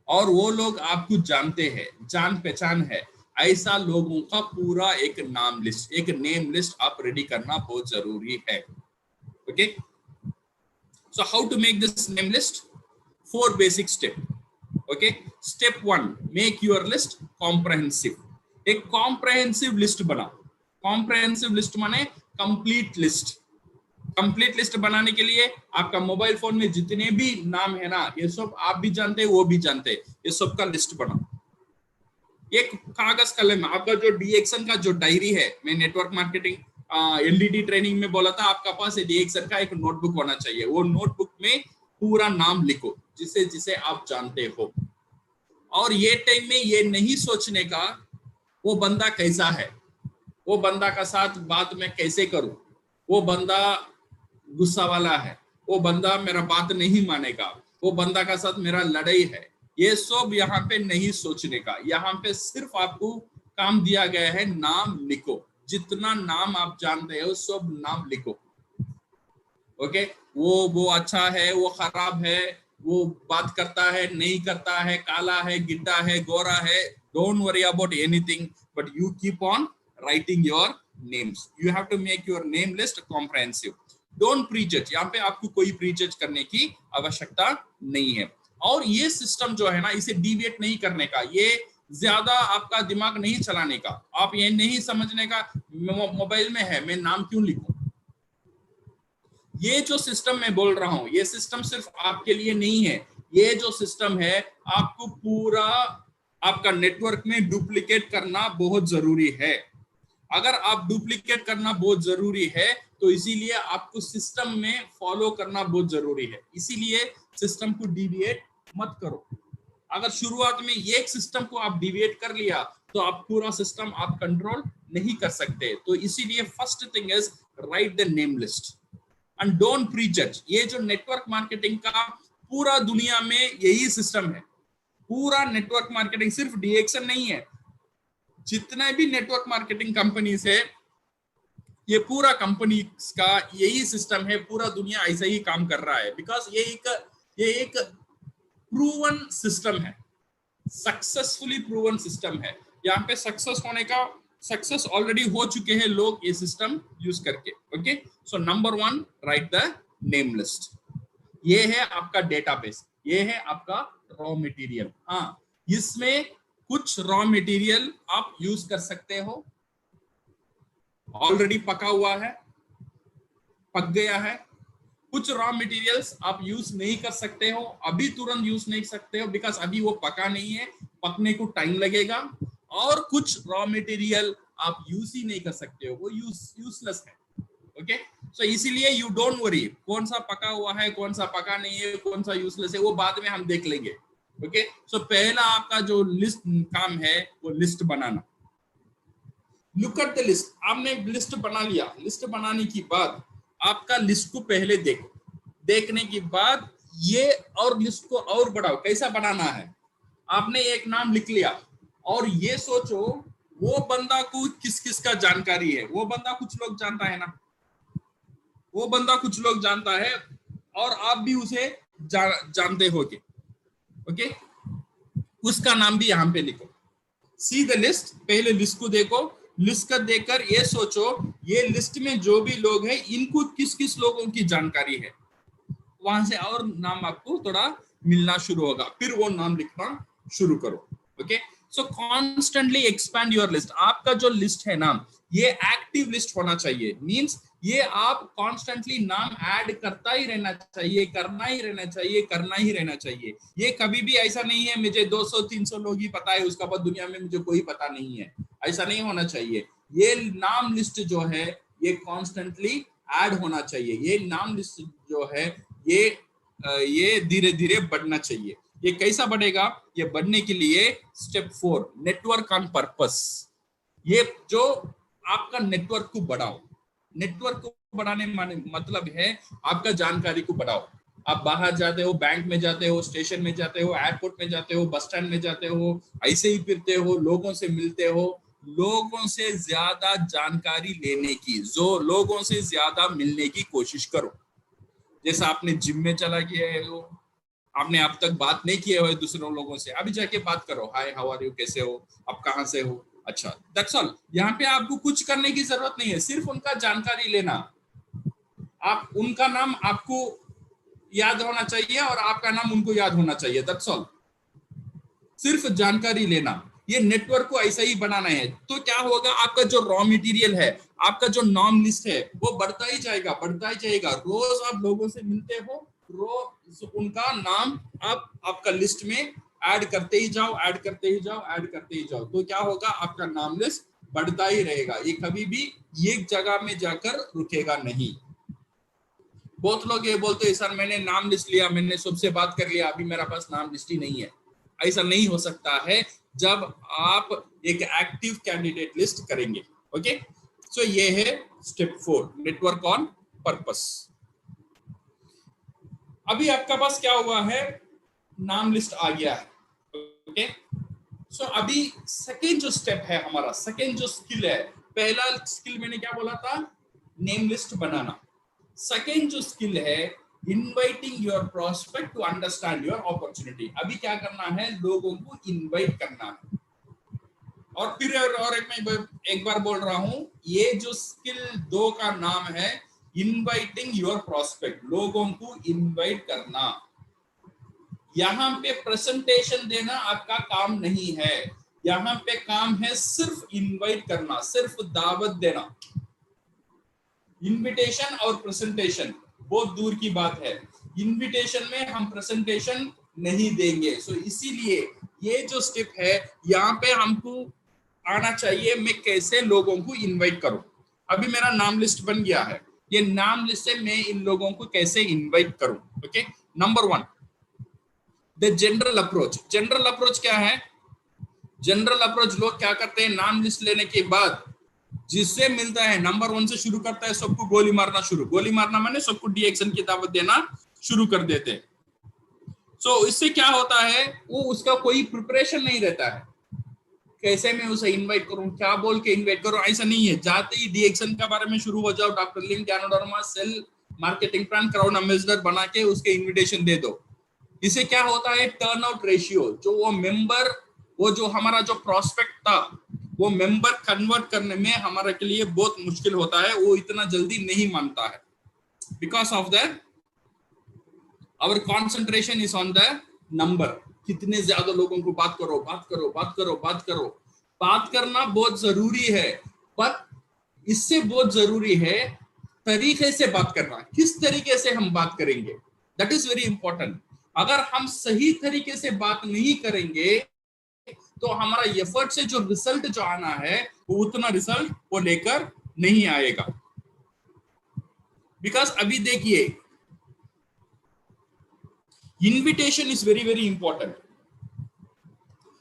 और वो लोग आपको जानते हैं, जान पहचान है, ऐसा लोगों का पूरा एक नाम लिस्ट, एक नेम लिस्ट आप रेडी करना बहुत जरूरी है। Okay, so how to make this name list? 4 basic step. Okay, step 1, make your list comprehensive. एक कॉम्प्रहेंसिव लिस्ट बना। कॉम्प्रहेंसिव लिस्ट माने कंप्लीट लिस्ट। कंप्लीट लिस्ट बनाने के लिए आपका मोबाइल फोन में जितने भी नाम है ना, ये सब आप भी जानते हैं, वो भी जानते हैं, ये सब का लिस्ट बनाओ। एक कागज कलम, आपका जो डीएक्शन का जो डायरी है, मैं नेटवर्क मार्केटिंग एलडीटी ट्रेनिंग में बोला था आपका पास एक सर का एक नोटबुक होना चाहिए, वो नोटबुक में पूरा नाम लिखो जिसे जिसे आप जानते हो। और ये टाइम में ये नहीं सोचने का वो बंदा कैसा है, वो बंदा का साथ बात में कैसे करूं, वो बंदा गुस्सा वाला है, वो बंदा मेरा बात नहीं मानेगा, वो बंदा का साथ मेरा लड़ाई है, ये सब यहाँ पे नहीं सोचने का। यहाँ पे सिर्फ आपको काम दिया गया है नाम लिखो, जितना नाम आप जानते हो सब नाम लिखो। ओके, वो अच्छा है, वो खराब है, वो बात करता है नहीं करता है, काला है गिड्डा है गोरा है, don't worry about anything, but you keep on writing your names. You have to make your name list comprehensive. Don't prejudge, यहाँ पे आपको कोई प्रीजज करने की आवश्यकता नहीं है। और ये सिस्टम जो है ना, इसे डिविएट नहीं करने का, ये ज्यादा आपका दिमाग नहीं चलाने का, आप ये नहीं समझने का मोबाइल में है मैं नाम क्यों लिखूं। ये जो सिस्टम मैं बोल रहा हूं, ये सिस्टम सिर्फ आपके लिए नहीं है, ये जो सिस्टम है आपको पूरा आपका नेटवर्क में डुप्लीकेट करना बहुत जरूरी है। अगर आप डुप्लीकेट करना बहुत जरूरी है तो इसीलिए आपको सिस्टम में फॉलो करना बहुत जरूरी है, इसीलिए सिस्टम को डिविएट मत करो। अगर शुरुआत में एक सिस्टम को आप डिविएट कर लिया तो आप पूरा सिस्टम आप कंट्रोल नहीं कर सकते। तो इसीलिए first thing is write the name list and don't prejudge. ये जो नेटवर्क मार्केटिंग का पूरा दुनिया में यही सिस्टम है, पूरा नेटवर्क मार्केटिंग, सिर्फ डीएक्सन नहीं है, जितने भी नेटवर्क मार्केटिंग कंपनीज है ये पूरा कंपनी का यही सिस्टम है, पूरा दुनिया ऐसा ही काम कर रहा है। बिकॉज ये एक प्रूवन सिस्टम है, सक्सेसफुली प्रूवन सिस्टम है। यहाँ पे सक्सेस ऑलरेडी हो चुके हैं लोग ये सिस्टम यूज करके। Okay, so number 1 right the name list. ये है आपका डेटाबेस, ये है आपका रॉ मटेरियल। हाँ, इसमें कुछ रॉ मटेरियल आप यूज कर सकते हो, ऑलरेडी पका हुआ है, पक गया है। कुछ रॉ मटेरियल्स आप यूज नहीं कर सकते हो, अभी तुरंत यूज नहीं सकते हो बिकॉज अभी वो पका नहीं है, पकने को टाइम लगेगा। और कुछ रॉ मटेरियल आप यूज ही नहीं कर सकते हो, वो यूजलेस है। ओके, सो इसीलिए यू डोंट वरी कौन सा पका हुआ है कौन सा पका नहीं है, कौन सा यूजलेस है, वो बाद में हम देख लेंगे। ओके, सो पहला आपका जो लिस्ट काम है वो list banana. Look at the list. आपने लिस्ट बना लिया, लिस्ट बनाने के बाद आपका लिस्ट को पहले देखो, देखने के बाद ये और लिस्ट को और बढ़ाओ। कैसा बनाना है, आपने एक नाम लिख लिया और ये सोचो वो बंदा को किस किस का जानकारी है। वो बंदा कुछ लोग जानता है ना, वो बंदा कुछ लोग जानता है और आप भी उसे जानते होगे। ओके, उसका नाम भी यहाँ पे लिखो। सी द लिस्ट, पहले लिस्ट को देखो, लिस्ट का देखकर ये सोचो ये लिस्ट में जो भी लोग हैं इनको किस किस लोगों की जानकारी है। वहां से और नाम आपको थोड़ा मिलना शुरू होगा, फिर वो नाम लिखना शुरू करो। Okay, so constantly expand your list. आपका जो लिस्ट है नाम, ये एक्टिव लिस्ट होना चाहिए। मींस ये आप कॉन्स्टेंटली नाम ऐड करता ही रहना चाहिए, करना ही रहना चाहिए, करना ही रहना चाहिए। ये कभी भी ऐसा नहीं है मुझे 200-300 लोग ही पता है उसका बाद दुनिया में मुझे कोई पता नहीं है, ऐसा नहीं होना चाहिए। ये नाम लिस्ट जो है ये कॉन्स्टेंटली ऐड होना चाहिए। ये नाम लिस्ट जो है ये धीरे धीरे बढ़ना चाहिए। ये कैसा बढ़ेगा, ये बढ़ने के लिए स्टेप 4 नेटवर्क ऑन पर्पस। ये जो आपका नेटवर्क को बढ़ाओ, नेटवर्क को बढ़ाने मतलब है आपका जानकारी को बढ़ाओ। आप बाहर जाते हो, बैंक में जाते हो, स्टेशन में जाते हो, एयरपोर्ट में जाते हो, बस स्टैंड में जाते हो, ऐसे ही फिरते हो, लोगों से मिलते हो। लोगों से ज्यादा जानकारी लेने की, जो लोगों से ज्यादा मिलने की कोशिश करो। जैसा आपने जिम में चला गया हो, आपने अब तक बात नहीं किए हुए दूसरों लोगों से, अभी जाके बात करो। हाय, हाउ आर यू, कैसे हो आप, कहाँ से हो, अच्छा, दैट्स ऑल। यहाँ पे आपको कुछ करने की जरूरत नहीं है, सिर्फ उनका जानकारी लेना। आप उनका नाम आपको याद होना चाहिए और आपका नाम उनको याद होना चाहिए, दैट्स ऑल। सिर्फ जानकारी लेना। ये नेटवर्क को ऐसा ही बनाना है। तो क्या होगा, आपका जो रॉ मटेरियल है, आपका जो नाम लिस्ट है वो बढ़ता ही जाएगा, बढ़ता ही जाएगा। रोज आप लोगों से मिलते हो, रोज उनका नाम आप आपका लिस्ट में ऐड करते ही जाओ, ऐड करते ही जाओ, ऐड करते ही जाओ। तो क्या होगा, आपका नाम लिस्ट बढ़ता ही रहेगा, ये कभी भी एक जगह में जाकर रुकेगा नहीं। बहुत लोग ये बोलते हैं सर मैंने नाम लिस्ट लिया, मैंने सबसे बात कर लिया, अभी मेरा पास नाम लिस्ट ही नहीं है। ऐसा नहीं हो सकता है जब आप एक एक्टिव कैंडिडेट लिस्ट करेंगे। ओके, सो ये है स्टेप 4, नेटवर्क ऑन पर्पस। अभी आपका पास क्या हुआ है, नाम लिस्ट आ गया है। ओके, सो अभी सेकेंड जो स्टेप है हमारा, सेकेंड जो स्किल है, पहला स्किल मैंने क्या बोला था, नेम लिस्ट बनाना। सेकेंड जो स्किल है, inviting your prospect to understand your opportunity. अभी क्या करना है, लोगों को इनवाइट करना है। और फिर और एक बार बोल रहा हूं, ये जो स्किल 2 का नाम है इनवाइटिंग योर प्रोस्पेक्ट, लोगों को इनवाइट करना। यहां पे प्रेजेंटेशन देना आपका काम नहीं है, यहां पे काम है सिर्फ इनवाइट करना, सिर्फ दावत देना। इनविटेशन और प्रेजेंटेशन बहुत दूर की बात है। इनविटेशन में हम प्रेजेंटेशन नहीं देंगे। सो इसीलिए ये जो स्टेप है, यहाँ पे हमको आना चाहिए मैं कैसे लोगों को इनवाइट करूं। अभी मेरा नाम लिस्ट बन गया है, ये नाम लिस्ट से मैं इन लोगों को कैसे इनवाइट करूं। Okay, number 1 the general approach. General approach क्या है, जनरल अप्रोच लोग क्या करते हैं, नाम लिस्ट लेने के बाद जिससे मिलता है नंबर 1 से शुरू करता है, सबको गोली मारना शुरू। गोली मारना माने सबको डीएक्शन की दावत देना शुरू कर देते हैं। सो इससे क्या होता है, वो उसका कोई प्रिपरेशन नहीं रहता है, कैसे मैं उसे इनवाइट करूं, क्या बोल के इनवाइट करूं। ऐसा नहीं है, जाते ही डीएक्शन के बारे में शुरू हो जाओ, doctor Lim Ganoderma cell marketing plan crowd ambassador बना के उसके इनविटेशन दे दो। इससे क्या होता है, टर्न आउट रेशियो, जो वो मेंबर, वो जो हमारा जो प्रोस्पेक्ट था, वो मेंबर कन्वर्ट करने में हमारे के लिए बहुत मुश्किल होता है, वो इतना जल्दी नहीं मानता है। Because of that our concentration is on the number. कितने ज्यादा लोगों को बात करो, बात करो, बात करो, बात करो। बात करना बहुत जरूरी है, पर इससे बहुत जरूरी है तरीके से बात करना। किस तरीके से हम बात करेंगे, दैट इज वेरी इंपॉर्टेंट। अगर हम सही तरीके से बात नहीं करेंगे तो हमारा एफर्ट से जो रिजल्ट जो आना है वो उतना रिजल्ट वो लेकर नहीं आएगा। बिकॉज अभी देखिए, invitation is very very important.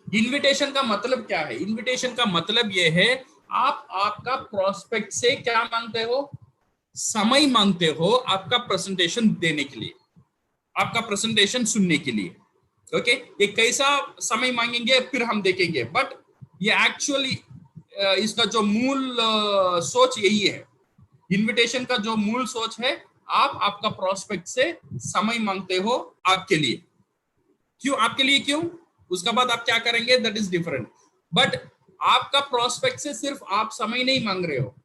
Invitation का मतलब क्या है, इनविटेशन का मतलब यह है आप आपका प्रोस्पेक्ट से क्या मांगते हो, समय मांगते हो आपका प्रेजेंटेशन देने के लिए, आपका प्रेजेंटेशन सुनने के लिए। ओके, ये कैसा समय मांगेंगे फिर हम देखेंगे, बट ये एक्चुअली इसका जो मूल सोच यही है। इनविटेशन का जो मूल सोच है, आप आपका प्रोस्पेक्ट से समय मांगते हो आपके लिए। क्यों आपके लिए, क्यों, उसके बाद आप क्या करेंगे दैट इज डिफरेंट। बट आपका प्रोस्पेक्ट से सिर्फ आप समय नहीं मांग रहे हो,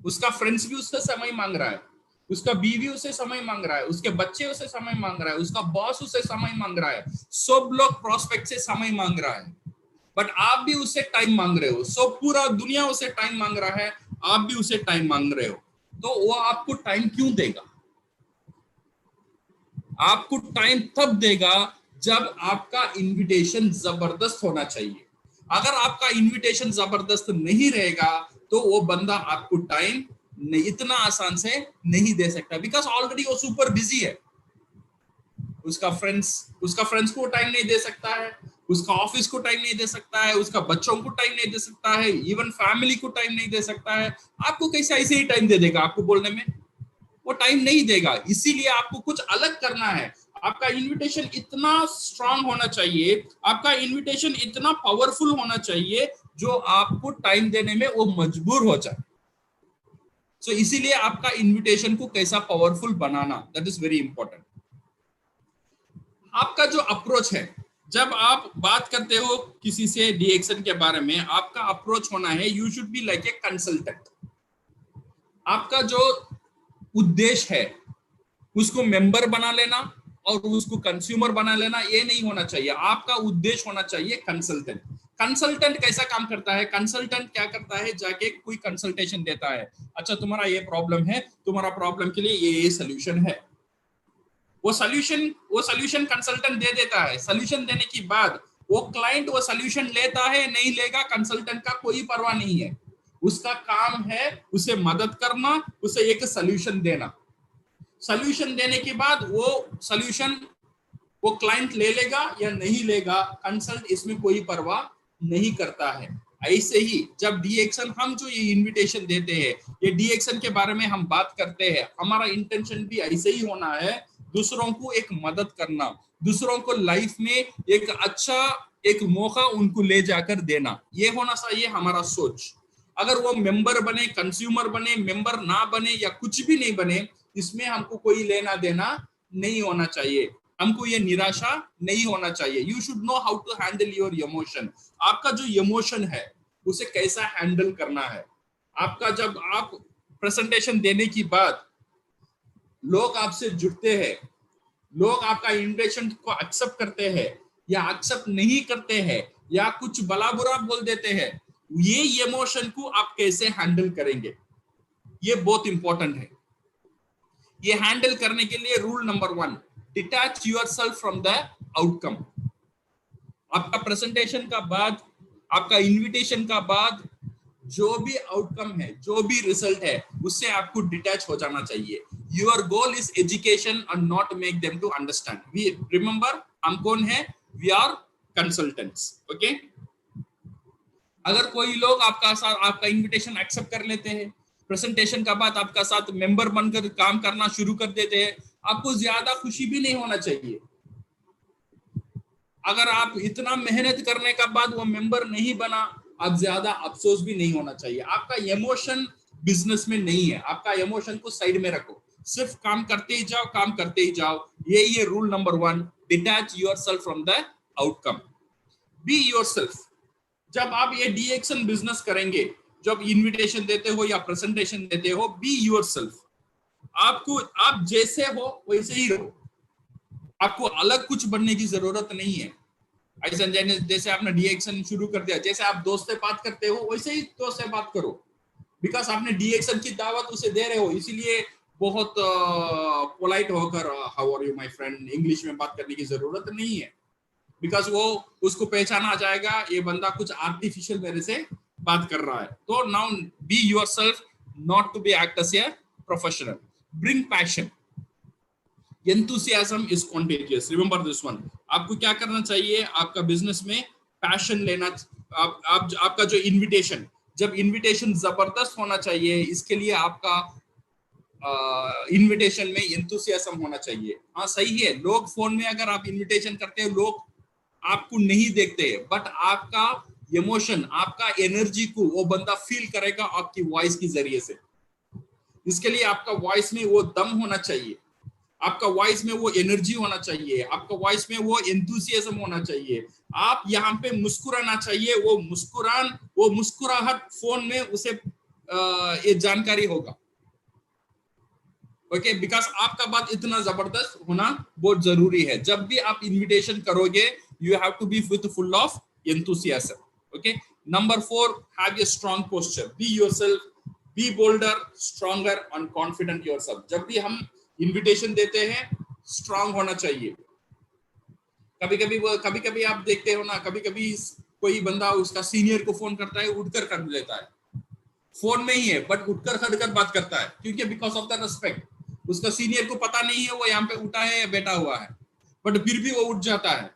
उसका फ्रेंड्स भी उससे समय मांग रहा है, उसका बीवी उसे समय मांग रहा है, उसके बच्चे उसे समय मांग रहा है, उसका बॉस उसे समय मांग रहा है। सब लोग प्रोस्पेक्ट से समय मांग रहा है, बट आप भी उससे टाइम मांग रहे हो। सब पूरा दुनिया उसे टाइम मांग रहा है, आप भी उसे टाइम मांग रहे हो। तो वो आपको टाइम क्यों देगा, आपको टाइम तब देगा जब आपका इनविटेशन जबरदस्त होना चाहिए। अगर आपका इनविटेशन जबरदस्त नहीं रहेगा तो वो बंदा आपको टाइम इतना आसान से नहीं दे सकता, बिकॉज ऑलरेडी वो सुपर बिजी है। उसका फ्रेंड्स को टाइम नहीं दे सकता है, उसका ऑफिस को टाइम नहीं दे सकता है, उसका बच्चों को टाइम नहीं दे सकता है, इवन फैमिली को टाइम नहीं दे सकता है। आपको कैसे ऐसे ही टाइम दे देगा, आपको बोलने में वो टाइम नहीं देगा। इसीलिए आपको कुछ अलग करना है। आपका इनविटेशन इतना स्ट्रांग होना चाहिए, आपका इनविटेशन इतना पावरफुल होना चाहिए जो आपको टाइम देने में वो मजबूर हो जाए। सो इसीलिए आपका इनविटेशन को कैसा powerful banana, that is very important. आपका जो अप्रोच है, जब आप बात करते हो किसी से डीएक्शन के बारे में, आपका अप्रोच होना है you should be like a consultant. आपका जो उद्देश्य है उसको मेंबर बना लेना और उसको कंज्यूमर बना लेना, ये नहीं होना चाहिए। आपका उद्देश्य होना चाहिए कंसल्टेंट। कंसल्टेंट कैसा काम करता है, कंसल्टेंट क्या करता है, जाके कोई कंसल्टेशन देता है, अच्छा तुम्हारा ये प्रॉब्लम है, तुम्हारा प्रॉब्लम के लिए ये सॉल्यूशन है। वो सॉल्यूशन कंसल्टेंट दे देता है। सॉल्यूशन देने के बाद वो क्लाइंट वो सोल्यूशन लेता है नहीं लेगा, कंसल्टेंट का कोई परवाह नहीं है। उसका काम है उसे मदद करना, उसे एक सोल्यूशन देना। सोल्यूशन देने के बाद वो सोल्यूशन वो क्लाइंट ले लेगा या नहीं लेगा, कंसल्ट इसमें कोई परवाह नहीं करता है। ऐसे ही जब डीएक्शन हम जो ये इनविटेशन देते हैं, ये डीएक्शन के बारे में हम बात करते हैं, हमारा इंटेंशन भी ऐसे ही होना है, दूसरों को एक मदद करना, दूसरों को लाइफ में एक अच्छा एक मौका उनको ले जाकर देना, ये होना चाहिए हमारा सोच। अगर वो मेंबर बने, कंज्यूमर बने, मेंबर ना बने या कुछ भी नहीं बने, इसमें हमको कोई लेना देना नहीं होना चाहिए, हमको ये निराशा नहीं होना चाहिए। You should know how to handle your emotion. आपका जो इमोशन है उसे कैसा हैंडल करना है। आपका जब आप प्रेजेंटेशन देने की बाद लोग आपसे जुड़ते हैं, लोग आपका इन्विटेशन को एक्सेप्ट करते हैं या एक्सेप्ट नहीं करते हैं या कुछ भला बुरा बोल देते हैं, ये इमोशन को आप कैसे हैंडल करेंगे, ये बहुत इंपॉर्टेंट है। ये हैंडल करने के लिए rule number 1, detach yourself from the outcome. आपका प्रेजेंटेशन का बाद, आपका इनविटेशन का बाद जो भी आउटकम है, जो भी रिजल्ट है, उससे आपको डिटैच हो जाना चाहिए। Your goal is education and not make them to understand. We remember हम कौन है, वी आर कंसल्टेंट्स। ओके, अगर कोई लोग आपका इनविटेशन एक्सेप्ट कर लेते हैं, प्रेजेंटेशन का बाद आपका साथ मेंबर बनकर काम करना शुरू कर देते हैं, आपको ज्यादा खुशी भी नहीं होना चाहिए। अगर आप इतना मेहनत करने के बाद वो मेंबर नहीं बना, आप ज्यादा अफसोस भी नहीं होना चाहिए। आपका इमोशन बिजनेस में नहीं है, आपका इमोशन को साइड में रखो, सिर्फ काम करते ही जाओ, काम करते ही जाओ। यही है rule number 1, detach yourself from the outcome, be yourself. जब आप ये डीएक्शन बिजनेस करेंगे, जब इनविटेशन देते हो या प्रेजेंटेशन देते हो, बी योरसेल्फ। आपको आप जैसे हो वैसे ही रहो, आपको अलग कुछ बनने की जरूरत नहीं है। ऐसा जैसे आपने डीएक्शन शुरू कर दिया, जैसे आप दोस्त से बात करते हो वैसे ही दोस्त से बात करो, बिकॉज आपने डीएक्शन की दावत उसे दे रहे हो, इसीलिए बहुत पोलाइट होकर how are you my friend English में बात करने की जरूरत नहीं है, बिकॉज वो उसको पहचाना जाएगा ये बंदा कुछ आर्टिफिशियल मेरे से बात कर रहा है। तो now be yourself, not to be act as a professional. Bring passion, enthusiasm is contagious, remember this one। आपको क्या करना चाहिए, आपका बिजनेस में पैशन लेना। आपका जो इनविटेशन, जब इनविटेशन जबरदस्त होना चाहिए, इसके लिए आपका इनविटेशन में एंथुसियाज्म होना चाहिए। हाँ सही है, लोग फोन में अगर आप इनविटेशन करते हो, लोग आपको नहीं देखते, बट आपका इमोशन, आपका एनर्जी को वो बंदा फील करेगा आपकी वॉइस की जरिए से। इसके लिए आपका वॉइस में वो दम होना चाहिए, आपका वॉइस में वो एनर्जी होना चाहिए, आपका वॉइस में वो एंथुसियाज्म होना चाहिए। आप यहाँ पे मुस्कुराना चाहिए, वो मुस्कुराहट फोन में उसे ये जानकारी होगा। ओके, बिकॉज आपका बात इतना जबरदस्त होना बहुत जरूरी है। जब भी आप इनविटेशन करोगे, you have to be with full of enthusiasm. Okay, number 4, have a strong posture, be yourself, be bolder, stronger and confident yourself. जब भी हम इनविटेशन देते हैं, स्ट्रांग होना चाहिए। कभी कभी आप देखते हो ना, कभी कभी कोई बंदा उसका सीनियर को फोन करता है, उठकर कर लेता है, फोन में ही है बट उठकर खड़कर बात करता है, क्योंकि बिकॉज ऑफ द रिस्पेक्ट। उसका सीनियर को पता नहीं है वो यहाँ पे उठा है या बैठा हुआ है, बट फिर भी वो उठ जाता है।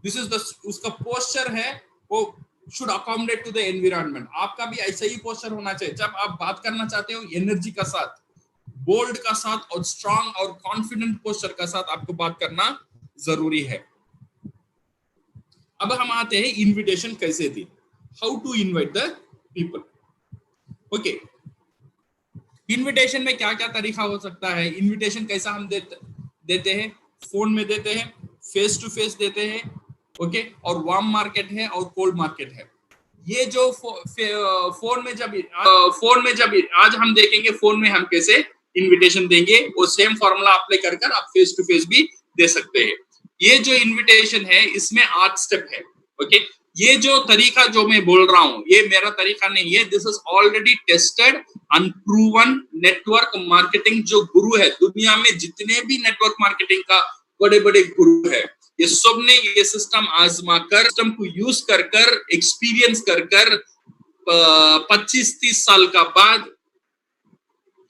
दिस इज द उसका पोस्चर है, वो should accommodate to the environment. आपका भी ऐसा ही पोस्चर होना चाहिए। जब आप बात करना चाहते हो, एनर्जी का साथ, बोल्ड का साथ और स्ट्रांग और कॉन्फिडेंट पोस्चर का साथ आपको बात करना जरूरी है। अब हम आते हैं इनविटेशन कैसे दी, how to invite the people. Okay, invitation में क्या क्या तरीका हो सकता है। इनविटेशन कैसा हम देते हैं, फोन में देते हैं, फेस टू फेस देते हैं, ओके, और वार्म मार्केट है और कोल्ड मार्केट है। ये जो फोन में जब आज हम देखेंगे फोन में हम कैसे इनविटेशन देंगे, वो सेम फॉर्मूला अप्लाई कर आप फेस टू फेस भी दे सकते हैं। ये जो इनविटेशन है इसमें 8 स्टेप है। ओके, ये जो तरीका जो मैं बोल रहा हूं, ये मेरा तरीका नहीं है, this is already tested unproven network marketing जो गुरु है दुनिया में, जितने भी नेटवर्क मार्केटिंग का बड़े बड़े गुरु है, ये सब ने ये सिस्टम आजमा कर, सिस्टम को यूज कर कर, एक्सपीरियंस कर कर 25-30 साल का बाद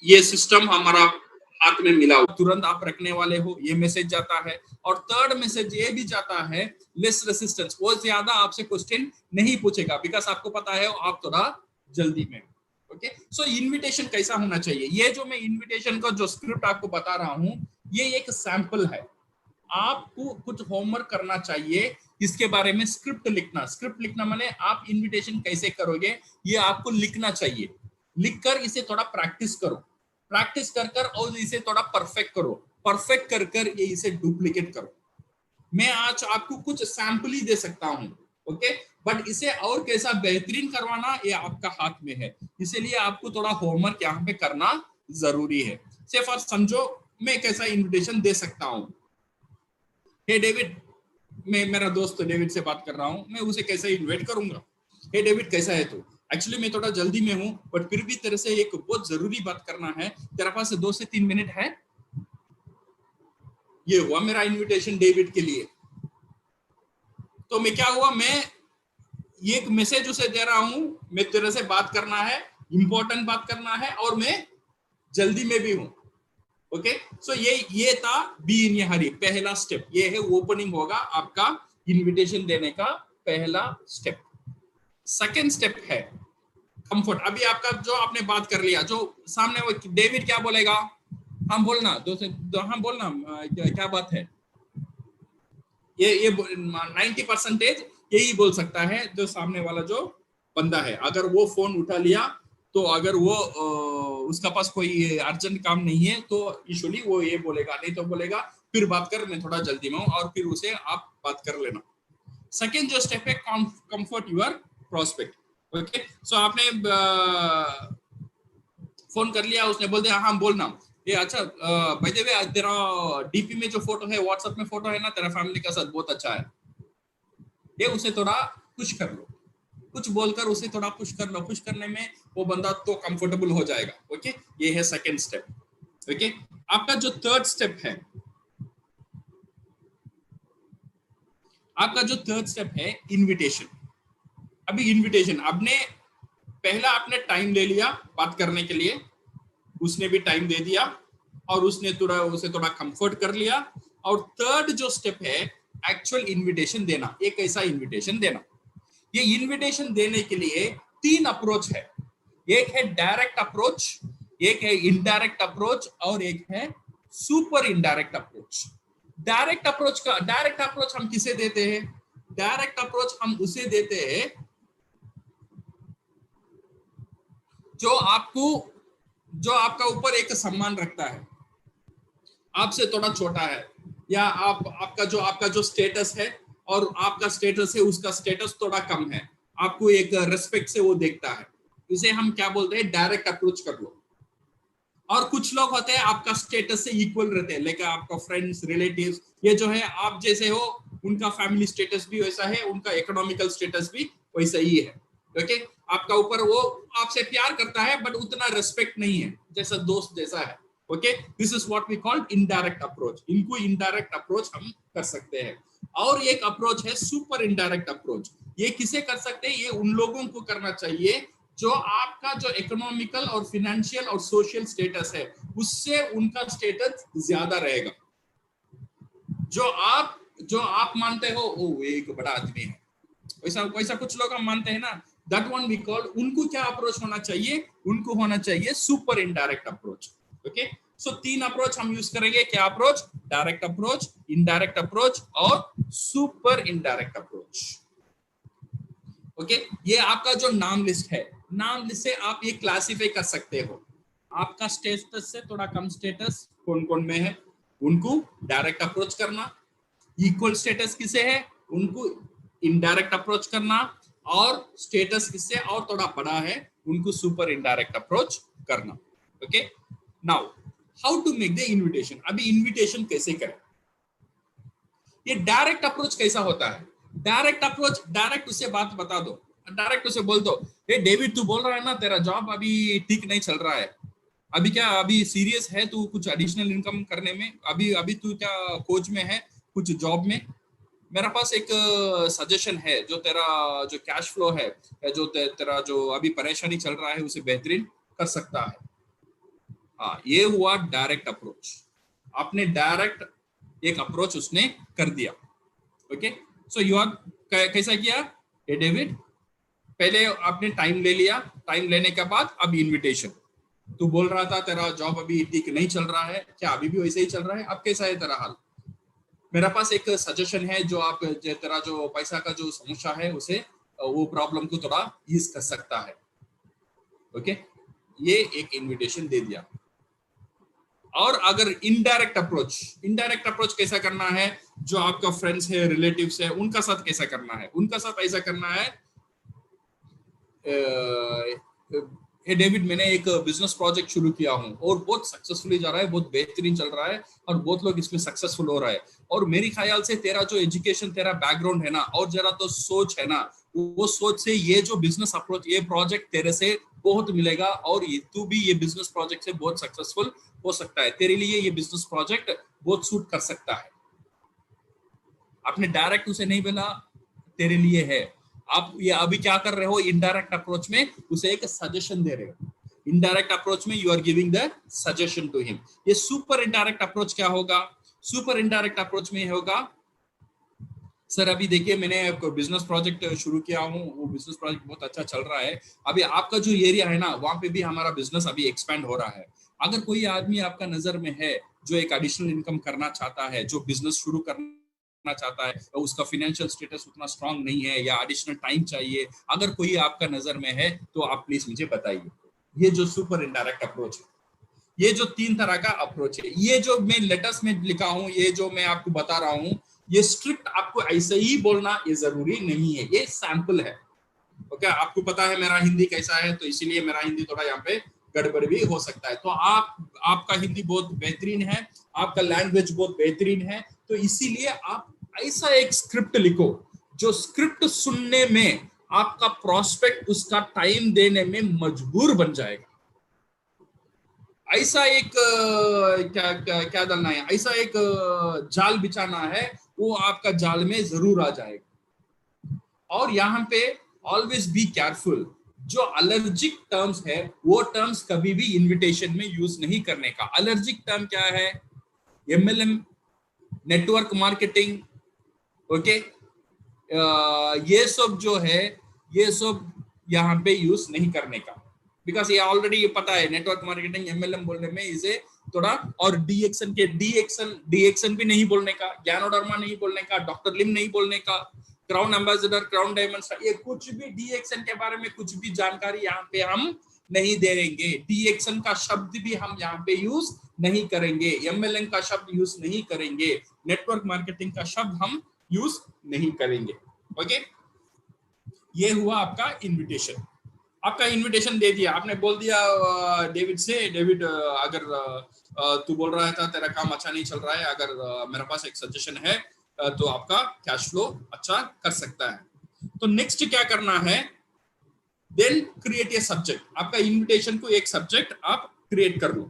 ये सिस्टम हमारा हाथ में मिला, तुरंत आप रखने वाले हो, ये मैसेज जाता है। और थर्ड मैसेज ये भी जाता है, लेस रेसिस्टेंस, वो ज्यादा आपसे क्वेश्चन नहीं पूछेगा, बिकॉज आपको पता है आप थोड़ा जल्दी में। ओके, सो इनविटेशन कैसा होना चाहिए, ये जो मैं इनविटेशन का जो स्क्रिप्ट आपको बता रहा हूं, ये एक सैंपल है। आपको कुछ होमवर्क करना चाहिए इसके बारे में, स्क्रिप्ट लिखना माने आप इनविटेशन कैसे करोगे ये आपको लिखना चाहिए। लिखकर इसे थोड़ा प्रैक्टिस करो, प्रैक्टिस कर कर और इसे थोड़ा परफेक्ट करो, परफेक्ट कर कर ये इसे डुप्लीकेट करो। मैं आज आपको कुछ सैंपल ही दे सकता हूं, ओके, बट इसे और कैसा बेहतरीन करवाना ये आपका हाथ में है, इसीलिए आपको थोड़ा होमवर्क यहाँ पे करना जरूरी है। से फॉर समझो मैं कैसा इनविटेशन दे सकता हूं। हे डेविड, मैं मेरा दोस्त डेविड से बात कर रहा हूं, मैं उसे कैसे इन्वाइट करूंगा। हे डेविड कैसा है तू, एक्चुअली मैं थोड़ा जल्दी में हूं, बट फिर भी तेरे से एक बहुत जरूरी बात करना है, तेरे पास 2 से 3 मिनट है। ये हुआ मेरा इनविटेशन डेविड के लिए। तो मैं क्या हुआ, मैं ये एक मैसेज उसे दे रहा हूं, मैं तेरे से बात करना है, इंपॉर्टेंट बात करना है, और मैं जल्दी में भी हूं। ओके, सो ये था बी इन ए हरी, पहला स्टेप ये है, ओपनिंग होगा आपका इनविटेशन देने का पहला स्टेप। सेकंड स्टेप है कंफर्ट। अभी आपका जो आपने बात कर लिया, जो सामने वो डेविड क्या बोलेगा, हम बोलना हम बोलना क्या बात है, ये 90% यही बोल सकता है जो सामने वाला जो बंदा है। अगर वो फोन उठा लिया तो अगर वो उसका पास कोई अर्जेंट काम नहीं है तो यूजुअली वो ये बोलेगा, नहीं तो बोलेगा फिर बात कर, मैं थोड़ा जल्दी में हूं, और फिर उसे आप बात कर लेना। सेकेंड जो स्टेप है कंफर्ट योर प्रोस्पेक्ट। ओके, सो आपने फोन कर लिया, उसने बोल दिया हाँ बोलना, ये अच्छा बाय द वे तेरा डीपी में जो फोटो है, व्हाट्सएप में फोटो है ना तेरा फैमिली का साथ, बहुत अच्छा है, ये उसे थोड़ा पुश कर लो, कुछ बोलकर उसे थोड़ा पुश कर लो, पुश करने में वो बंदा तो कंफर्टेबल हो जाएगा। ओके, ये है सेकंड स्टेप। ओके, आपका जो थर्ड स्टेप है, आपका जो थर्ड स्टेप है इनविटेशन। अभी इनविटेशन आपने टाइम ले लिया बात करने के लिए, उसने भी टाइम दे दिया और उसने उसे थोड़ा कंफर्ट कर लिया। और थर्ड जो स्टेप है एक्चुअल इनविटेशन देना। एक ऐसा इनविटेशन देना, ये इनविटेशन देने के लिए 3 अप्रोच है। एक है डायरेक्ट अप्रोच, एक है इनडायरेक्ट अप्रोच, और एक है super indirect approach. Direct approach हम किसे देते हैं, डायरेक्ट अप्रोच हम उसे देते हैं जो आपका ऊपर एक सम्मान रखता है, आपसे थोड़ा छोटा है, या आपका जो स्टेटस है और आपका स्टेटस है उसका स्टेटस थोड़ा कम है, आपको एक रेस्पेक्ट से वो देखता है, इसे हम क्या बोलते हैं, डायरेक्ट अप्रोच कर लो। और कुछ लोग होते हैं आपका स्टेटस से इक्वल रहते हैं, लेकिन आपका फ्रेंड्स रिलेटिव्स ये जो है आप जैसे हो, उनका फैमिली स्टेटस भी वैसा है, उनका इकोनॉमिकल स्टेटस भी वैसा ही है। ओके, आपका ऊपर वो आपसे प्यार करता है बट उतना रेस्पेक्ट नहीं है, जैसा दोस्त जैसा है। Okay, this is what we call indirect approach. इनको इनडायरेक्ट अप्रोच हम कर सकते हैं। और एक अप्रोच है सुपर इनडायरेक्ट अप्रोच। ये किसे कर सकते हैं, ये उन लोगों को करना चाहिए जो आपका जो इकोनॉमिकल और फाइनेंशियल और सोशल स्टेटस है उससे उनका स्टेटस ज्यादा रहेगा। जो आप मानते हो वो एक बड़ा आदमी है, वैसा कुछ लोग हम मानते हैं ना, दैट वन वी कॉल, उनको क्या अप्रोच होना चाहिए, उनको होना चाहिए सुपर इनडायरेक्ट अप्रोच। ओके, सो 3 अप्रोच हम यूज करेंगे। क्या approach, direct approach, indirect approach और सुपर इनडायरेक्ट अप्रोच। ओके, ये आपका जो नाम लिस्ट है, नाम लिस्ट से आप ये क्लासिफाई कर सकते हो, आपका स्टेटस से थोड़ा कम स्टेटस कौन कौन में है, उनको डायरेक्ट अप्रोच करना, इक्वल स्टेटस किसे है उनको इनडायरेक्ट अप्रोच करना, और स्टेटस किससे और थोड़ा बड़ा है उनको सुपर इनडायरेक्ट अप्रोच करना। Okay, now how to make the invitation. अभी इनविटेशन कैसे करें, ये डायरेक्ट अप्रोच कैसा होता है। डायरेक्ट अप्रोच, डायरेक्ट उसे बात बता दो, डायरेक्ट उसे बोल दो, हे डेविड तू बोल रहा है ना तेरा जॉब अभी ठीक नहीं चल रहा है, अभी क्या अभी सीरियस है तू कुछ एडिशनल इनकम करने में, अभी तू क्या खोज में है कुछ जॉब में, मेरा पास एक सजेशन है, जो तेरा जो कैश फ्लो है, जो तेरा जो अभी परेशानी चल रहा है उसे बेहतरीन कर सकता है। हाँ, ये हुआ डायरेक्ट अप्रोच। आपने डायरेक्ट एक अप्रोच उसने कर दिया। ओके, सो यू आर कैसा किया ये डेविड? पहले आपने टाइम ले लिया, टाइम लेने के बाद अब इनविटेशन। तू बोल रहा था तेरा जॉब अभी ठीक नहीं चल रहा है, क्या अभी भी वैसे ही चल रहा है? अब कैसा है तेरा हाल? मेरा पास एक सजेशन है, जो आप तेरा जो पैसा का जो समस्या है उसे वो प्रॉब्लम को थोड़ा ईज कर सकता है। ओके, ये एक इनविटेशन दे दिया। और अगर इनडायरेक्ट अप्रोच कैसा करना है? जो आपका फ्रेंड्स है, रिलेटिव्स है, उनका साथ कैसा करना है? उनका साथ ऐसा करना है, हे डेविड, मैंने एक बिजनेस प्रोजेक्ट शुरू किया हूं और बहुत सक्सेसफुली जा रहा है, बहुत बेहतरीन चल रहा है और बहुत लोग इसमें सक्सेसफुल हो रहा है। और मेरी ख्याल से तेरा जो एजुकेशन, तेरा बैकग्राउंड है ना, और जरा तो सोच है ना, वो सोच से ये जो बिजनेस अप्रोच, ये प्रोजेक्ट तेरे से बहुत मिलेगा और तू भी ये बिजनेस प्रोजेक्ट से बहुत सक्सेसफुल हो सकता है। तेरे लिए ये बिजनेस प्रोजेक्ट बहुत सूट कर सकता है। आपने डायरेक्ट उसे नहीं बोला तेरे लिए है। आप ये अभी क्या कर रहे हो? इनडायरेक्ट अप्रोच में उसे एक सजेशन दे रहे हो। इनडायरेक्ट अप्रोच में you are giving the suggestion to him. ये सुपर इनडायरेक्ट अप्रोच क्या होगा? सुपर इनडायरेक्ट अप्रोच में होगा, सर अभी देखिए मैंने बिजनेस प्रोजेक्ट शुरू किया हूँ, वो बिजनेस प्रोजेक्ट बहुत अच्छा चल रहा है। अभी आपका जो एरिया है ना, वहां पे भी हमारा बिजनेस अभी एक्सपेंड हो रहा है। अगर कोई आदमी आपका नजर में है जो एक एडिशनल इनकम करना चाहता है, जो बिजनेस शुरू करना चाहता है, तो उसका फाइनेंशियल स्टेटस उतना स्ट्रांग नहीं है या एडिशनल टाइम चाहिए, अगर कोई आपका नजर में है तो आप प्लीज मुझे बताइए। ये जो सुपर इनडायरेक्ट अप्रोच है, ये जो 3 तरह का अप्रोच है, ये जो मैं लेटर्स में लिखा हूं, ये जो मैं आपको बता रहा हूं, ये स्ट्रिक्ट आपको ऐसे ही बोलना ये जरूरी नहीं है, ये सैंपल है। ओके, आपको पता है मेरा हिंदी कैसा है, तो इसीलिए मेरा हिंदी थोड़ा यहाँ पे गड़बड़ भी हो सकता है। तो आपका हिंदी बहुत बेहतरीन है, आपका लैंग्वेज बहुत बेहतरीन है, तो इसीलिए आप ऐसा एक स्क्रिप्ट लिखो जो स्क्रिप्ट सुनने में आपका प्रोस्पेक्ट उसका टाइम देने में मजबूर बन जाएगा। ऐसा एक क्या क्या क्या डालना है, ऐसा एक जाल बिछाना है, वो आपका जाल में जरूर आ जाएगा। और यहाँ पे ऑलवेज बी केयरफुल, जो अलर्जिक टर्म्स है वो टर्म्स कभी भी इनविटेशन में यूज नहीं करने का। अलर्जिक टर्म क्या है? एमएलएम, नेटवर्क मार्केटिंग, ओके, ये सब जो है, ये सब यहाँ पे यूज नहीं करने का, बिकॉज ये ऑलरेडी ये पता है नेटवर्क मार्केटिंग एमएलएम बोलने में इसे थोड़ा, और डीएक्सन भी नहीं बोलने का, ज्ञानोडर्मा नहीं बोलने का, डॉक्टर लिम नहीं बोलने का, क्राउन एम्बेसडर, क्राउन डायमंड्स, ये कुछ भी डीएक्सन के बारे में कुछ भी जानकारी यहाँ पे हम नहीं दे देंगे। डीएक्सन का शब्द भी हम यहाँ पे यूज नहीं करेंगे, एमएलएम का शब्द यूज नहीं करेंगे, नेटवर्क मार्केटिंग का शब्द हम यूज नहीं करेंगे। ओके, ये हुआ आपका इनविटेशन। आपका इनविटेशन दे दिया, आपने बोल दिया डेविड से, डेविड अगर तू बोल रहा था तेरा काम अच्छा नहीं चल रहा है, अगर मेरे पास एक सजेशन है तो आपका कैश फ्लो अच्छा कर सकता है। तो नेक्स्ट क्या करना है? Then create a subject. आपका इनविटेशन को एक सब्जेक्ट आप क्रिएट कर लो।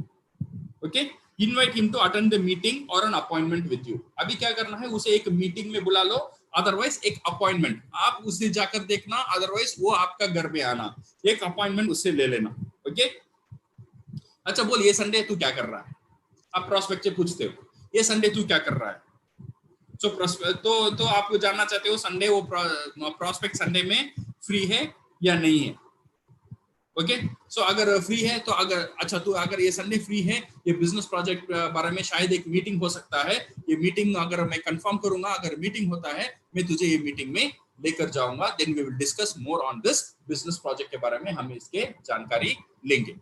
Okay, invite him to attend the meeting और एन अपॉइंटमेंट विद यू। अभी क्या करना है? उसे एक मीटिंग में बुला लो, अदरवाइज एक अपॉइंटमेंट आप उसे जाकर देखना, अदरवाइज वो आपका घर पे आना, एक अपॉइंटमेंट उससे ले लेना। ओके, अच्छा बोल, ये संडे तू क्या कर रहा है? आप प्रोस्पेक्ट से पूछते हो, ये संडे तू क्या कर रहा है? तो आप जानना चाहते हो संडे वो प्रोस्पेक्ट संडे में फ्री है या नहीं है। ओके, सो अगर फ्री है तो अगर अच्छा तू अगर ये संडे फ्री है, ये बिजनेस प्रोजेक्ट बारे में शायद एक मीटिंग हो सकता है, ये मीटिंग अगर मैं कंफर्म करूंगा, अगर मीटिंग होता है मैं तुझे ये मीटिंग में लेकर जाऊंगा, then we will discuss more on this business project के बारे में हम इसके जानकारी लेंगे।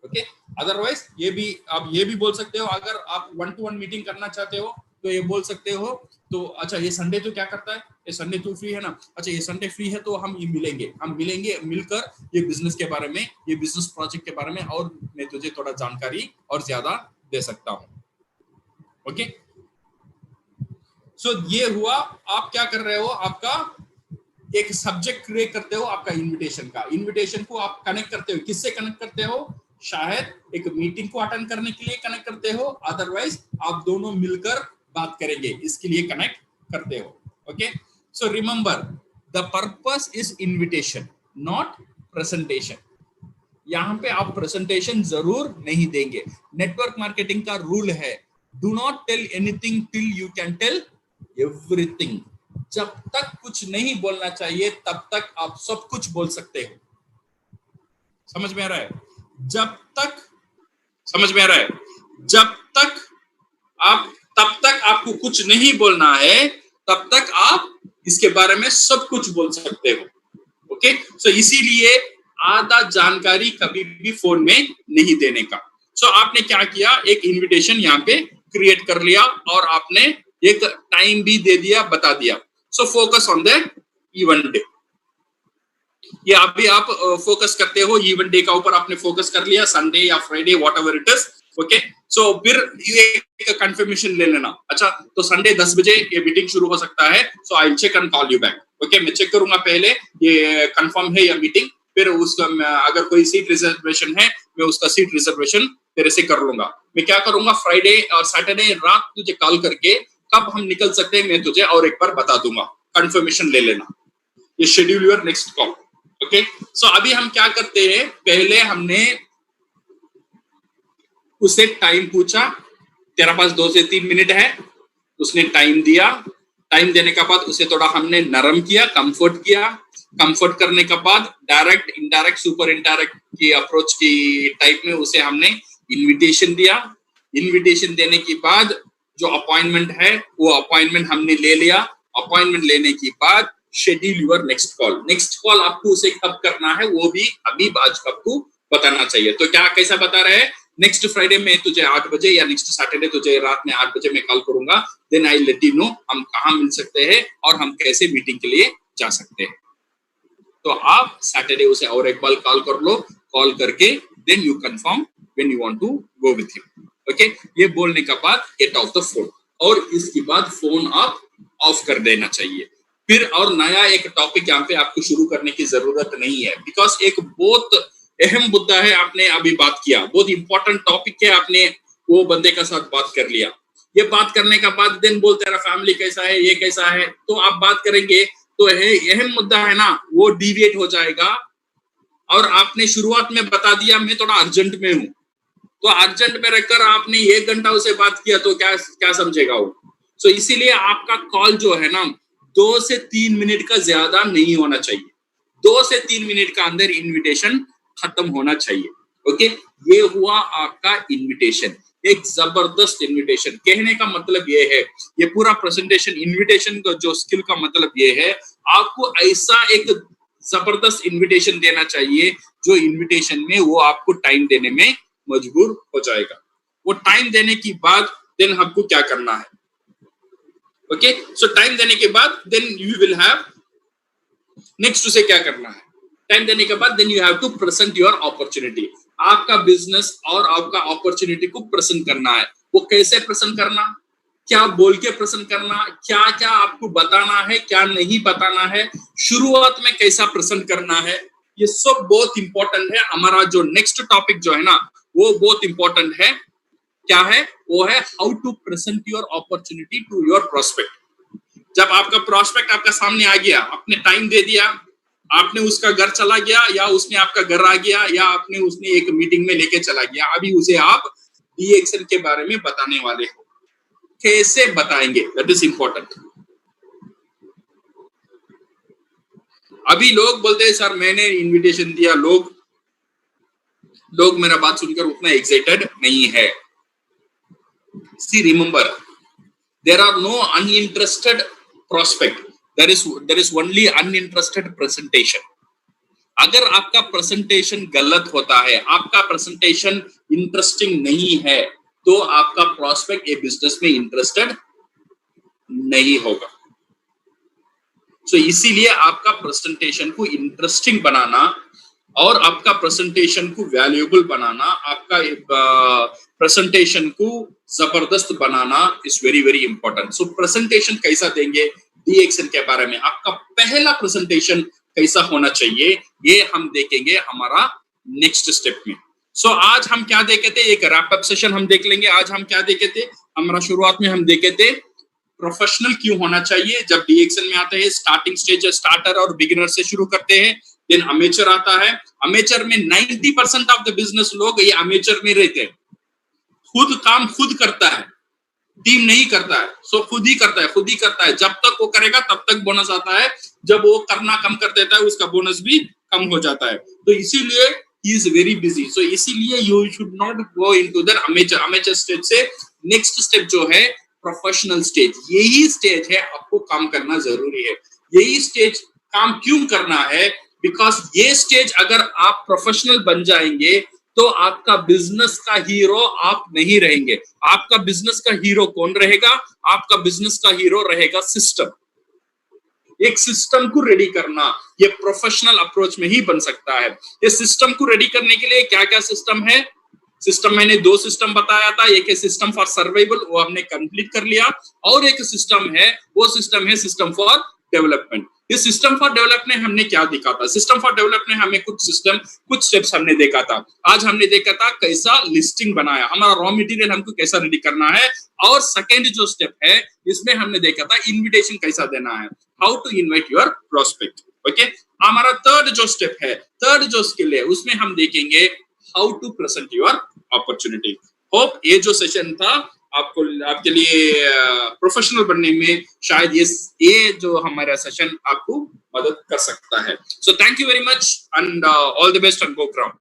ओके, अदरवाइज ये भी आप ये भी बोल सकते हो, अगर आप 1-to-1 मीटिंग करना चाहते हो तो ये बोल सकते हो, तो अच्छा ये संडे तो क्या करता है, ये संडे तू फ्री है ना, अच्छा ये संडे फ्री है तो हम मिलेंगे मिलकर ये बिजनेस के बारे में, ये बिजनेस प्रोजेक्ट के बारे में और मैं तुझे थोड़ा जानकारी और ज्यादा दे सकता हूँ। ओके, सो ये हुआ, आप क्या कर रहे हो? आपका एक सब्जेक्ट क्रिएट करते हो आपका इनविटेशन का। इनविटेशन को आप कनेक्ट करते हो, किससे कनेक्ट करते हो? शायद एक मीटिंग को अटेंड करने के लिए कनेक्ट करते हो, अदरवाइज आप दोनों मिलकर बात करेंगे इसके लिए कनेक्ट करते हो। Okay, so remember the purpose is invitation, not presentation. यहाँ पे आप प्रेजेंटेशन जरूर नहीं देंगे. नेटवर्क मार्केटिंग का रूल है, do not tell anything till you can tell everything. जब तक कुछ नहीं बोलना चाहिए तब तक आप सब कुछ बोल सकते हो. समझ में आ रहा है? जब तक तब तक आपको कुछ नहीं बोलना है, तब तक आप इसके बारे में सब कुछ बोल सकते हो. ओके, सो इसीलिए आधा जानकारी कभी भी फोन में नहीं देने का. सो आपने क्या किया, एक इनविटेशन यहाँ पे क्रिएट कर लिया और आपने एक टाइम भी दे दिया, बता दिया. So focus on the event day. ये अभी आप फोकस करते हो इवेंट डे का ऊपर, आपने फोकस कर लिया, संडे या Friday whatever it is. Okay, so फिर एक कंफर्मेशन ले लेना. अच्छा, तो संडे 10 बजे ये मीटिंग शुरू हो सकता है, so I will check and call you back. Okay, मैं चेक करूंगा पहले ये कंफर्म है या मीटिंग, फिर उसका अगर कोई सीट रिजर्वेशन है मैं उसका सीट रिजर्वेशन तेरे से कर लूंगा. मैं क्या करूंगा, फ्राइडे और सैटरडे रात तुझे कॉल करके कब हम निकल सकते हैं मैं तुझे और एक बार बता दूंगा. कंफर्मेशन ले लेना. ये schedule your next call. Okay, so अभी हम क्या करते हैं, पहले हमने उसे टाइम पूछा, तेरा पास 2 से 3 मिनट है, उसने टाइम दिया. टाइम देने के बाद उसे थोड़ा हमने नरम किया, कंफर्ट किया. कंफर्ट करने के बाद डायरेक्ट, इनडायरेक्ट, सुपर इनडायरेक्ट की अप्रोच की टाइप में उसे हमने इनविटेशन दिया. इनविटेशन देने के बाद जो अपॉइंटमेंट है वो अपॉइंटमेंट हमने ले लिया. अपॉइंटमेंट लेने के बाद schedule your next call. Next call आपको उसे कब करना है वो भी अभी आज आपको बताना चाहिए. तो क्या कैसा बता रहे हैं, नेक्स्ट फ्राइडे में तुझे 8 बजे या नेक्स्ट सैटरडे तुझे रात में 8 बजे में कॉल करूंगा. Then I let you know हम कहाँ मिल सकते हैं और हम कैसे मीटिंग के लिए जा सकते हैं. तो आप सैटरडे उसे और एक बार कॉल कर लो. कॉल करके then you confirm when you want to go with him. Okay, ये बोलने के बाद गेट ऑफ द फोन, और इसके बाद फोन आप ऑफ कर देना चाहिए. फिर और नया एक टॉपिक यहाँ पे आपको शुरू करने की जरूरत नहीं है, बिकॉज एक बहुत अहम मुद्दा है, आपने अभी बात किया, बहुत इंपॉर्टेंट टॉपिक है, आपने वो बंदे के साथ बात कर लिया. ये बात करने के बाद देन बोलते तेरा फैमिली कैसा है, ये कैसा है, तो आप बात करेंगे तो अहम मुद्दा है ना, वो डिविएट हो जाएगा. और आपने शुरुआत में बता दिया मैं थोड़ा अर्जेंट में हूं, तो अर्जेंट में रहकर आपने 1 घंटा उसे बात किया तो क्या समझेगा वो. सो इसीलिए आपका कॉल जो है ना 2 से 3 मिनट का ज्यादा नहीं होना चाहिए. 2 से 3 मिनट का अंदर इनविटेशन खत्म होना चाहिए. ओके, ये हुआ आपका इनविटेशन, एक जबरदस्त इनविटेशन. कहने का मतलब ये है, ये पूरा प्रेजेंटेशन इनविटेशन का जो स्किल का मतलब ये है, आपको ऐसा एक जबरदस्त इनविटेशन देना चाहिए जो इनविटेशन में वो आपको टाइम देने में मजबूर हो जाएगा. वो टाइम देने की बाद देन आपको क्या करना है. ओके, सो टाइम देने के बाद then you will have next उसे क्या करना है. टाइम देने के बाद then you have to present your opportunity. आपका बिजनेस और आपका अपॉर्चुनिटी को प्रेजेंट करना है. वो कैसे प्रेजेंट करना, क्या बोल के प्रेजेंट करना, क्या क्या आपको बताना है, क्या नहीं बताना है, शुरुआत में कैसा प्रेजेंट करना है, ये सब बहुत इंपॉर्टेंट है. हमारा जो नेक्स्ट टॉपिक जो है ना वो बहुत इंपॉर्टेंट है. क्या है वो है how to present your opportunity to your prospect. जब आपका प्रोस्पेक्ट आपका सामने आ गया, आपने टाइम दे दिया, आपने उसका घर चला गया या उसने आपका घर आ गया या आपने उसने एक मीटिंग में लेके चला गया, अभी उसे आप डीएक्शन के बारे में बताने वाले हो. कैसे बताएंगे, दैट इज इंपॉर्टेंट. अभी लोग बोलते हैं सर मैंने इनविटेशन दिया, लोग मेरा बात सुनकर उतना एक्साइटेड नहीं है. See, remember, there are no uninterested prospect. There is only uninterested presentation. अगर आपका प्रेजेंटेशन गलत होता है, आपका प्रेजेंटेशन इंटरेस्टिंग नहीं है, तो आपका प्रोस्पेक्ट ये बिजनेस में इंटरेस्टेड नहीं होगा. सो इसीलिए आपका प्रेजेंटेशन को इंटरेस्टिंग बनाना और आपका प्रेजेंटेशन को वैल्यूएबल बनाना, आपका प्रेजेंटेशन को जबरदस्त बनाना is very very important. So presentation कैसा देंगे डीएक्शन के बारे में, आपका पहला प्रेजेंटेशन कैसा होना चाहिए, ये हम देखेंगे हमारा नेक्स्ट स्टेप में. सो आज हम क्या देखे थे, एक रैप अप सेशन हम देख लेंगे. आज हम क्या देखे थे, हमारा शुरुआत में हम देखे थे प्रोफेशनल क्यों होना चाहिए? जब डीएक्सएल में आते हैं, स्टार्टिंग स्टेज स्टार्टर और बिगिनर से शुरू करते हैं, देन अमेचर आता है। अमेचर में 90% ऑफ द बिजनेस लोग ये अमेचर में रहते हैं। खुद काम खुद करता है, टीम नहीं करता है, सो खुद ही करता है। जब तक वो करेगा तब तक बोनस आता है, जब वो करना कम कर देता है उसका बोनस भी कम हो जाता है। तो इसीलिए ही इज वेरी बिजी। सो इसीलिए you should not go into the amateur stage से नेक्स्ट स्टेप जो है प्रोफेशनल स्टेज। यही स्टेज है आपको काम करना जरूरी है। यही स्टेज काम क्यों करना है? बिकॉज ये स्टेज अगर आप प्रोफेशनल बन जाएंगे तो आपका बिजनेस का हीरो आप नहीं रहेंगे। आपका बिजनेस का हीरो कौन रहेगा? आपका बिजनेस का हीरो रहेगा सिस्टम। एक सिस्टम को रेडी करना ये प्रोफेशनल अप्रोच में ही बन सकता है। ये सिस्टम को रेडी करने के लिए क्या क्या सिस्टम है? सिस्टम मैंने 2 सिस्टम बताया था। एक है सिस्टम फॉर सर्वाइवल, वो हमने कंप्लीट कर लिया, और एक सिस्टम है, वो सिस्टम है सिस्टम फॉर डेवलपमेंट। इस सिस्टम फॉर डेवलपमेंट हमने क्या देखा था? सिस्टम फॉर डेवलपमेंट हमें कुछ स्टेप्स हमने देखा था। आज हमने देखा था कैसा लिस्टिंग बनाया, हमारा रॉ मटेरियल हमको कैसा रेडी करना है। और सेकेंड जो स्टेप है इसमें हमने देखा था इन्विटेशन कैसा देना है, how to invite your prospect. Okay, हमारा थर्ड जो स्टेप है, थर्ड जो स्किल है, उसमें हम देखेंगे how to present your opportunity. Hope ये जो सेशन था आपके लिए प्रोफेशनल बनने में शायद ये जो हमारा सेशन आपको मदद कर सकता है। So thank you very much and all the best and go ground.